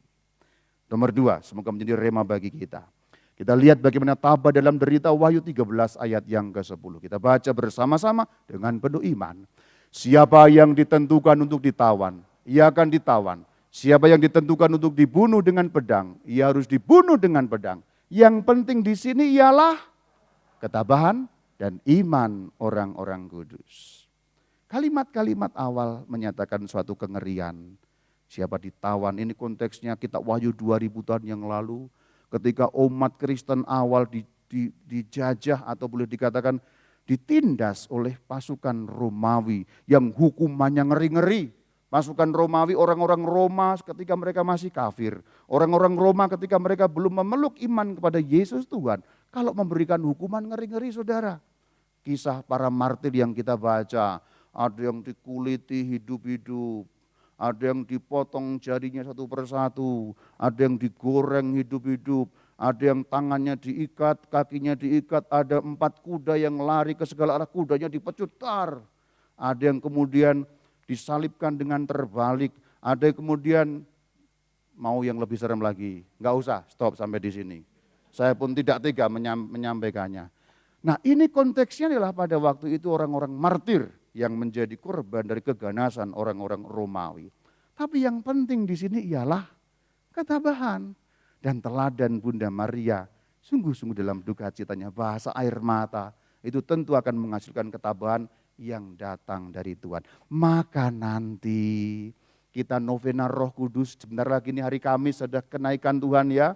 Nomor 2, semoga menjadi rema bagi kita. Kita lihat bagaimana tabah dalam derita Wahyu 13 ayat yang ke-10. Kita baca bersama-sama dengan penuh iman. Siapa yang ditentukan untuk ditawan, ia akan ditawan. Siapa yang ditentukan untuk dibunuh dengan pedang, ia harus dibunuh dengan pedang. Yang penting di sini ialah ketabahan dan iman orang-orang kudus. Kalimat-kalimat awal menyatakan suatu kengerian. Siapa ditawan, ini konteksnya kita Wahyu 2000 tahun yang lalu. Ketika umat Kristen awal dijajah atau boleh dikatakan ditindas oleh pasukan Romawi yang hukumannya ngeri-ngeri. Pasukan Romawi, orang-orang Roma ketika mereka masih kafir. Orang-orang Roma ketika mereka belum memeluk iman kepada Yesus Tuhan. Kalau memberikan hukuman ngeri-ngeri saudara. Kisah para martir yang kita baca. Ada yang dikuliti hidup-hidup. Ada yang dipotong jarinya satu persatu. Ada yang digoreng hidup-hidup. Ada yang tangannya diikat, kakinya diikat. Ada 4 kuda yang lari ke segala arah, kudanya dipecutar. Ada yang kemudian disalibkan dengan terbalik. Ada yang kemudian mau yang lebih serem lagi. Enggak usah, stop sampai di sini. Saya pun tidak tega menyampaikannya. Nah ini konteksnya adalah pada waktu itu orang-orang martir yang menjadi korban dari keganasan orang-orang Romawi. Tapi yang penting di sini ialah ketabahan dan teladan Bunda Maria. Sungguh-sungguh dalam duka citanya, bahasa air mata itu tentu akan menghasilkan ketabahan yang datang dari Tuhan. Maka nanti kita novena Roh Kudus, sebentar lagi ini hari Kamis ada kenaikan Tuhan ya.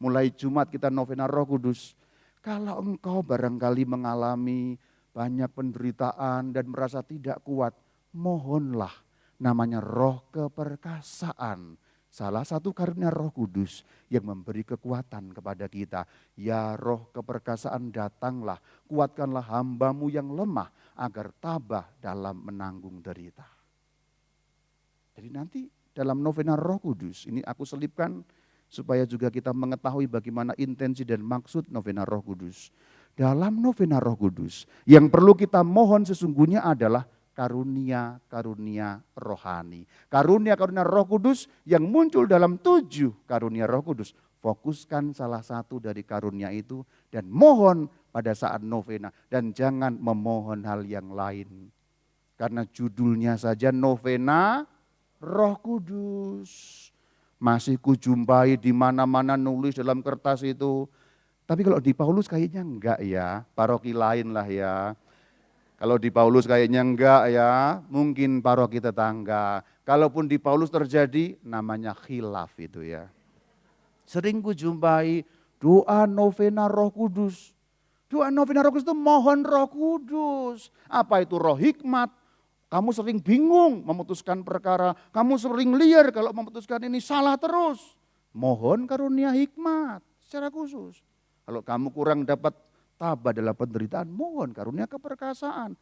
Mulai Jumat kita novena Roh Kudus. Kalau engkau barangkali mengalami banyak penderitaan dan merasa tidak kuat, mohonlah namanya roh keperkasaan. Salah satu karunia Roh Kudus yang memberi kekuatan kepada kita. Ya roh keperkasaan datanglah, kuatkanlah hambamu yang lemah agar tabah dalam menanggung derita. Jadi nanti dalam novena Roh Kudus, ini aku selipkan supaya juga kita mengetahui bagaimana intensi dan maksud novena Roh Kudus. Dalam novena Roh Kudus yang perlu kita mohon sesungguhnya adalah karunia-karunia rohani. Karunia-karunia Roh Kudus yang muncul dalam 7 karunia Roh Kudus. Fokuskan salah satu dari karunia itu dan mohon pada saat novena. Dan jangan memohon hal yang lain. Karena judulnya saja novena Roh Kudus. Masih kujumpai di mana-mana nulis dalam kertas itu. Tapi kalau di Paulus kayaknya enggak ya, paroki lain lah ya. Kalau di Paulus kayaknya enggak ya, mungkin paroki tetangga. Kalaupun di Paulus terjadi, namanya khilaf itu ya. Sering kujumpai doa novena Roh Kudus. Doa novena Roh Kudus itu mohon Roh Kudus. Apa itu roh hikmat? Kamu sering bingung memutuskan perkara. Kamu sering liar kalau memutuskan ini salah terus. Mohon karunia hikmat secara khusus. Kalau kamu kurang dapat tabah dalam penderitaan, mohon karunia keperkasaan.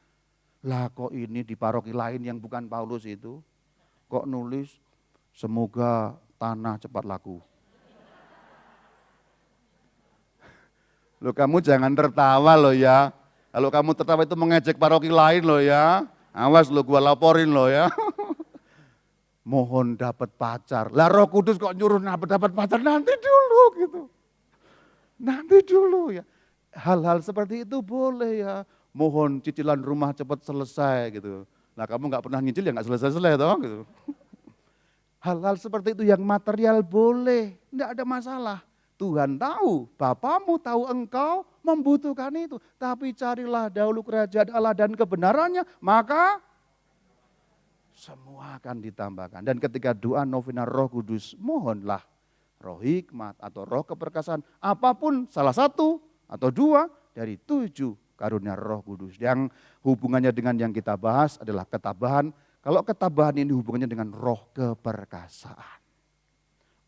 Lah kok ini di paroki lain yang bukan Paulus itu, kok nulis semoga tanah cepat laku. Loh kamu jangan tertawa loh ya. Kalau kamu tertawa itu mengejek paroki lain loh ya. Awas lo gua laporin loh ya. Mohon dapat pacar. Lah Roh Kudus kok nyuruh dapat pacar, nanti dulu gitu. Nanti dulu ya. Hal-hal seperti itu boleh ya. Mohon cicilan rumah cepat selesai gitu. Nah kamu gak pernah nyicil ya gak selesai-selesai toh gitu. Hal-hal seperti itu yang material boleh, tidak ada masalah. Tuhan tahu, Bapamu tahu engkau membutuhkan itu. Tapi carilah dahulu kerajaan Allah dan kebenarannya, maka semua akan ditambahkan. Dan ketika doa novena Roh Kudus, mohonlah roh hikmat atau roh keperkasaan. Apapun salah satu atau 2 dari 7 karunia Roh Kudus. Yang hubungannya dengan yang kita bahas adalah ketabahan. Kalau ketabahan ini hubungannya dengan roh keperkasaan.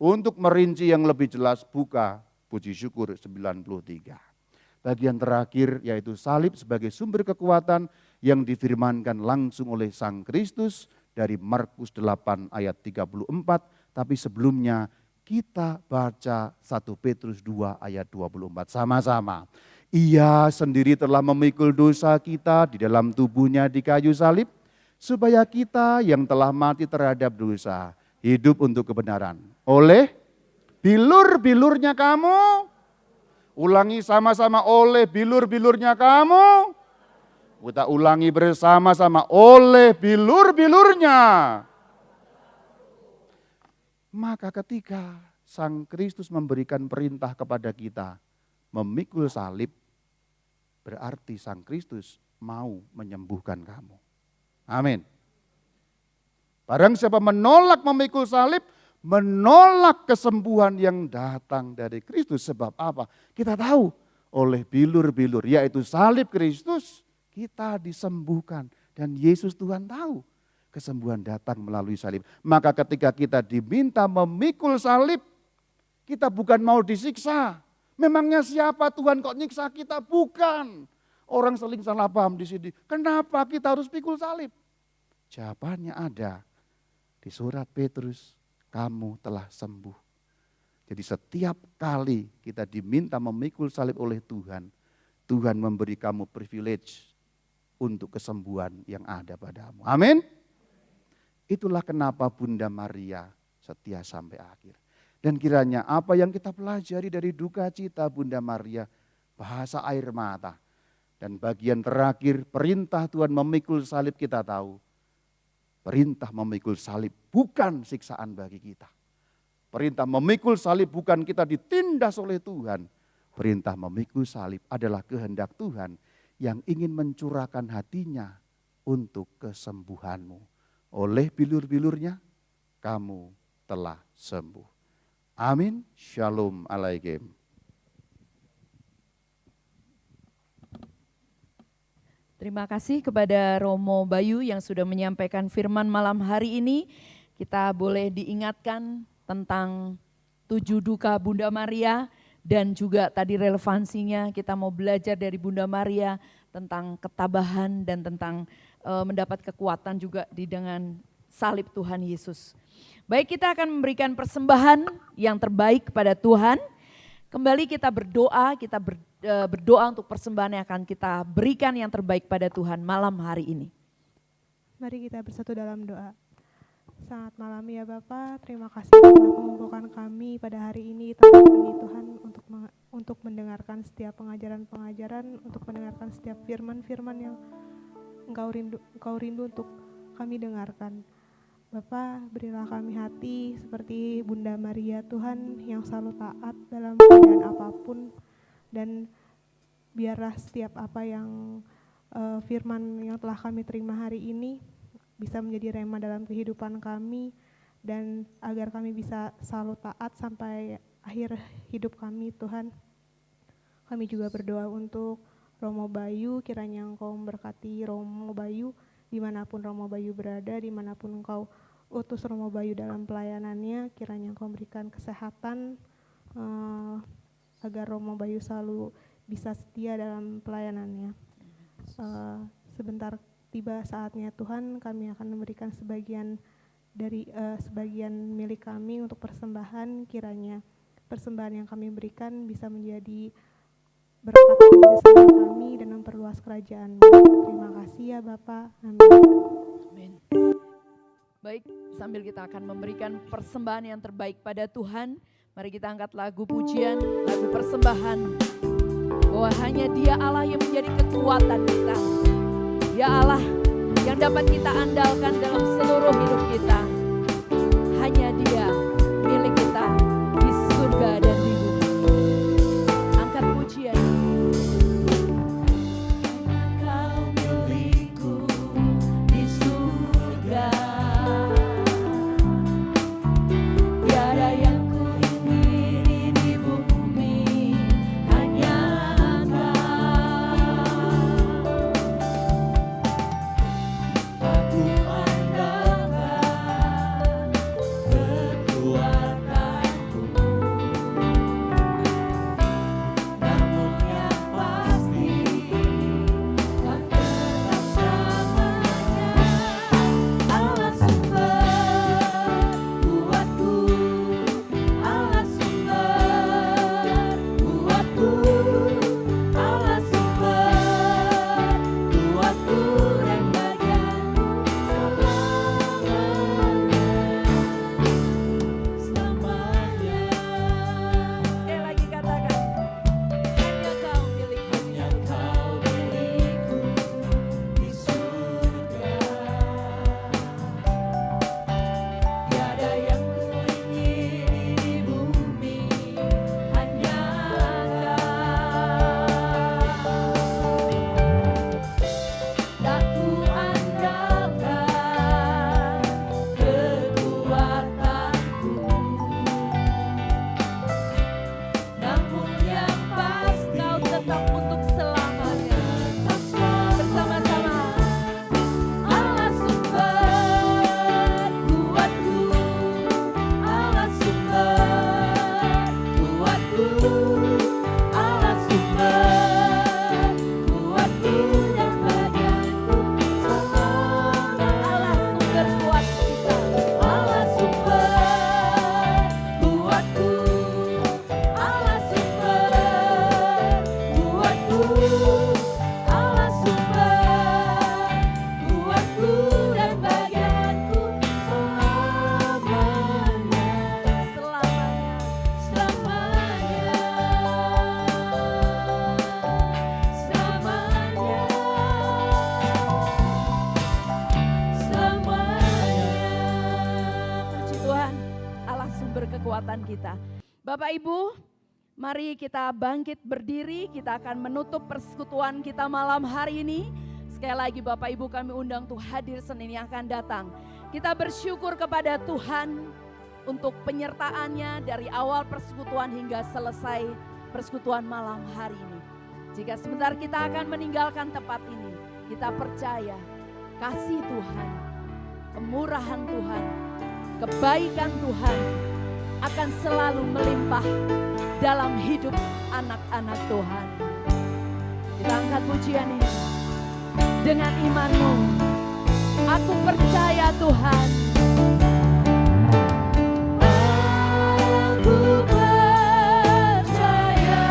Untuk merinci yang lebih jelas buka puji syukur 93. Bagian terakhir yaitu salib sebagai sumber kekuatan yang difirmankan langsung oleh Sang Kristus dari Markus 8 ayat 34. Tapi sebelumnya kita baca 1 Petrus 2 ayat 24 sama-sama. Ia sendiri telah memikul dosa kita di dalam tubuhnya di kayu salib, supaya kita yang telah mati terhadap dosa, hidup untuk kebenaran. Oleh bilur-bilurnya kamu, ulangi sama-sama, oleh bilur-bilurnya kamu, kita ulangi bersama-sama, oleh bilur-bilurnya. Maka ketika Sang Kristus memberikan perintah kepada kita memikul salib, berarti Sang Kristus mau menyembuhkan kamu. Amin. Barang siapa menolak memikul salib, menolak kesembuhan yang datang dari Kristus. Sebab apa? Kita tahu, oleh bilur-bilur, yaitu salib Kristus, kita disembuhkan. Dan Yesus Tuhan tahu kesembuhan datang melalui salib. Maka ketika kita diminta memikul salib, kita bukan mau disiksa. Memangnya siapa Tuhan kok nyiksa kita? Bukan. Orang saling salah paham di sini. Kenapa kita harus pikul salib? Jawabannya ada di surat Petrus, kamu telah sembuh. Jadi setiap kali kita diminta memikul salib oleh Tuhan, Tuhan memberi kamu privilege untuk kesembuhan yang ada padamu. Amin. Itulah kenapa Bunda Maria setia sampai akhir. Dan kiranya apa yang kita pelajari dari duka cita Bunda Maria, bahasa air mata. Dan bagian terakhir perintah Tuhan memikul salib, kita tahu. Perintah memikul salib bukan siksaan bagi kita. Perintah memikul salib bukan kita ditindas oleh Tuhan. Perintah memikul salib adalah kehendak Tuhan yang ingin mencurahkan hatinya untuk kesembuhanmu. Oleh bilur-bilurnya kamu telah sembuh. Amin. Shalom alaikum. Terima kasih kepada Romo Bayu yang sudah menyampaikan firman malam hari ini. Kita boleh diingatkan tentang 7 duka Bunda Maria dan juga tadi relevansinya kita mau belajar dari Bunda Maria tentang ketabahan dan tentang mendapat kekuatan juga dengan salib Tuhan Yesus. Baik, kita akan memberikan persembahan yang terbaik kepada Tuhan. Kembali kita berdoa, berdoa untuk persembahan yang akan kita berikan yang terbaik pada Tuhan malam hari ini. Mari kita bersatu dalam doa. Selamat malam ya Bapak, terima kasih telah mengumpulkan kami pada hari ini, tempat ini Tuhan untuk mendengarkan setiap pengajaran-pengajaran, untuk mendengarkan setiap firman-firman yang Engkau rindu untuk kami dengarkan. Bapak, berilah kami hati seperti Bunda Maria Tuhan yang selalu taat dalam keadaan apapun, dan biarlah setiap apa yang firman yang telah kami terima hari ini bisa menjadi rema dalam kehidupan kami, dan agar kami bisa selalu taat sampai akhir hidup kami Tuhan. Kami juga berdoa untuk Romo Bayu, kiranya Engkau memberkati Romo Bayu dimanapun Romo Bayu berada, dimanapun Engkau utus Romo Bayu dalam pelayanannya, kiranya Engkau berikan kesehatan agar Romo Bayu selalu bisa setia dalam pelayanannya. Sebentar tiba saatnya Tuhan, kami akan memberikan sebagian milik kami untuk persembahan. Kiranya persembahan yang kami berikan bisa menjadi berkat bagi sesama kami dan memperluas kerajaan. Terima kasih ya Bapak. Amin. Baik, sambil kita akan memberikan persembahan yang terbaik pada Tuhan, mari kita angkat lagu pujian, lagu persembahan. Bahwa hanya Dia Allah yang menjadi kekuatan kita. Dia Allah yang dapat kita andalkan dalam seluruh hidup kita. Hanya Dia milik kita di surga dan di bumi. Angkat pujian. Kau milikku di surga. Tiada yang ku ingini di bumi, hanya Engkau. Aku andalkan sumber kekuatan kita. Bapak Ibu, mari kita bangkit berdiri, kita akan menutup persekutuan kita malam hari ini. Sekali lagi Bapak Ibu kami undang untuk hadir Senin yang akan datang. Kita bersyukur kepada Tuhan untuk penyertaannya dari awal persekutuan hingga selesai persekutuan malam hari ini. Jika sebentar kita akan meninggalkan tempat ini, kita percaya kasih Tuhan, kemurahan Tuhan, kebaikan Tuhan akan selalu melimpah dalam hidup anak-anak Tuhan. Kita angkat pujian ini dengan imanmu. Aku percaya Tuhan. Aku percaya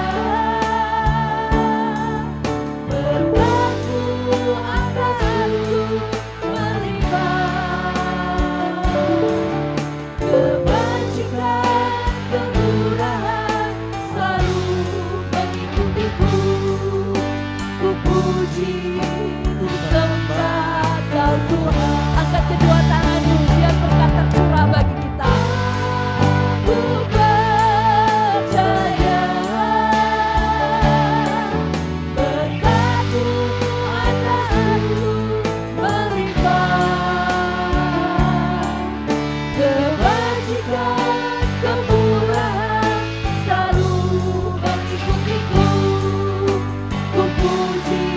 berkat-Mu atasku melimpah, kebajikan, kemurahan selalu mengikutiku. Ku puji, ku sembah Kau Tuhan. Angkat kedua tanganmu, biar berkat tercurah bagi kita. Ku percaya berkat-Mu atasku melimpah, kebajikan, kemurahan selalu mengikutiku. Ku puji,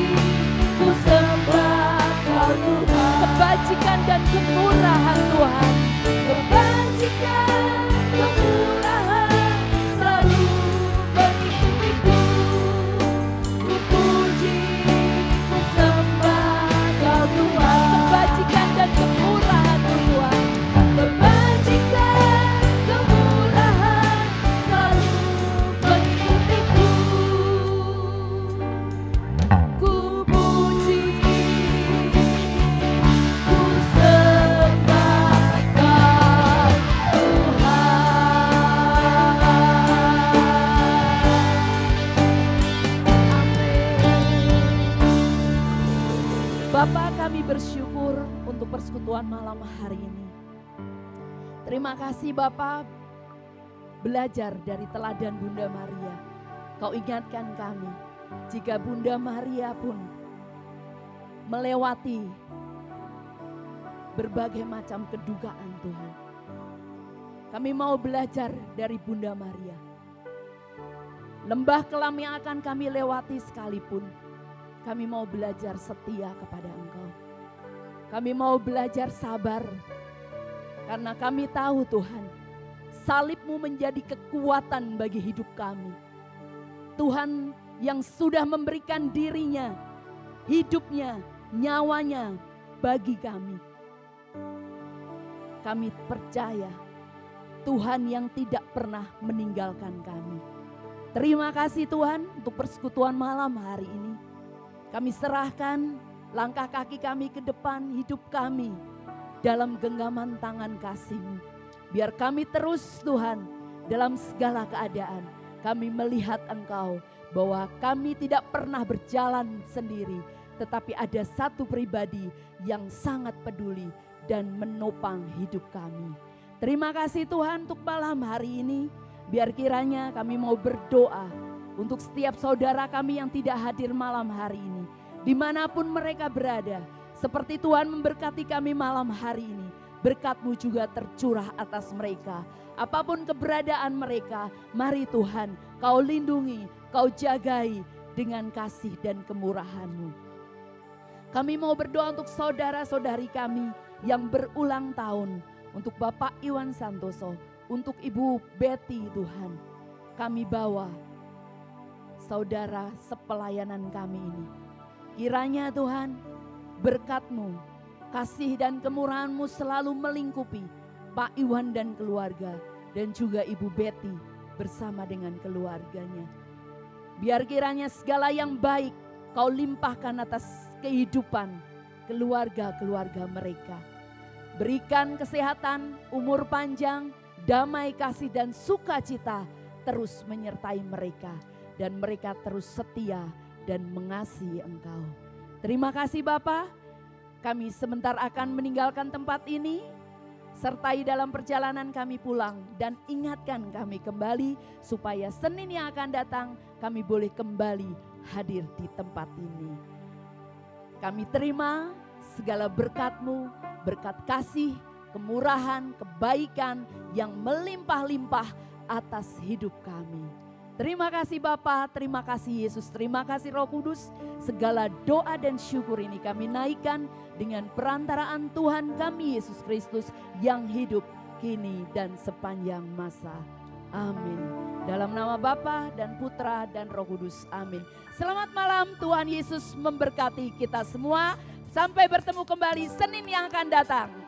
ku sembah Kau Tuhan. Kebajikan dan kemurahan Tuhan, kebajikan, kemurahan selalu mengikutiku. Ku puji, ku sembah Kau Tuhan. Kebajikan dan kemurahan Tuhan, kebajikan, kemurahan selalu mengikutiku. Ku puji, ku sembah Kau Tuhan. Amin. Bapa, kami bersyukur untuk persekutuan malam hari ini. Terima kasih Bapa, belajar dari teladan Bunda Maria. Kau ingatkan kami, jika Bunda Maria pun melewati berbagai macam kedukaan Tuhan. Kami mau belajar dari Bunda Maria. Lembah kelam yang akan kami lewati sekalipun, kami mau belajar setia kepada Engkau. Kami mau belajar sabar, karena kami tahu Tuhan, salib-Mu menjadi kekuatan bagi hidup kami. Tuhan yang sudah memberikan dirinya, hidupnya, nyawanya bagi kami. Kami percaya Tuhan yang tidak pernah meninggalkan kami. Terima kasih Tuhan untuk persekutuan malam hari ini. Kami serahkan langkah kaki kami ke depan, hidup kami dalam genggaman tangan kasih-Mu. Biar kami terus Tuhan dalam segala keadaan kami melihat Engkau, bahwa kami tidak pernah berjalan sendiri, tetapi ada satu pribadi yang sangat peduli dan menopang hidup kami. Terima kasih Tuhan untuk malam hari ini. Biar kiranya kami mau berdoa untuk setiap saudara kami yang tidak hadir malam hari ini, dimanapun mereka berada. Seperti Tuhan memberkati kami malam hari ini, berkat-Mu juga tercurah atas mereka. Apapun keberadaan mereka, mari Tuhan Kau lindungi, Kau jagai dengan kasih dan kemurahan-Mu. Kami mau berdoa untuk saudara-saudari kami yang berulang tahun, untuk Bapak Iwan Santoso, untuk Ibu Betty Tuhan. Kami bawa saudara sepelayanan kami ini. Kiranya Tuhan berkat-Mu, kasih dan kemurahan-Mu selalu melingkupi Pak Iwan dan keluarga, dan juga Ibu Betty bersama dengan keluarganya. Biar kiranya segala yang baik Kau limpahkan atas kehidupan keluarga-keluarga mereka. Berikan kesehatan, umur panjang, damai, kasih dan sukacita terus menyertai mereka. Dan mereka terus setia dan mengasihi Engkau. Terima kasih Bapa. Kami sebentar akan meninggalkan tempat ini. Sertai dalam perjalanan kami pulang dan ingatkan kami kembali supaya Senin yang akan datang kami boleh kembali hadir di tempat ini. Kami terima segala berkat-Mu, berkat kasih, kemurahan, kebaikan yang melimpah-limpah atas hidup kami. Terima kasih Bapa, terima kasih Yesus, terima kasih Roh Kudus. Segala doa dan syukur ini kami naikkan dengan perantaraan Tuhan kami Yesus Kristus yang hidup kini dan sepanjang masa. Amin. Dalam nama Bapa dan Putra dan Roh Kudus. Amin. Selamat malam, Tuhan Yesus memberkati kita semua. Sampai bertemu kembali Senin yang akan datang.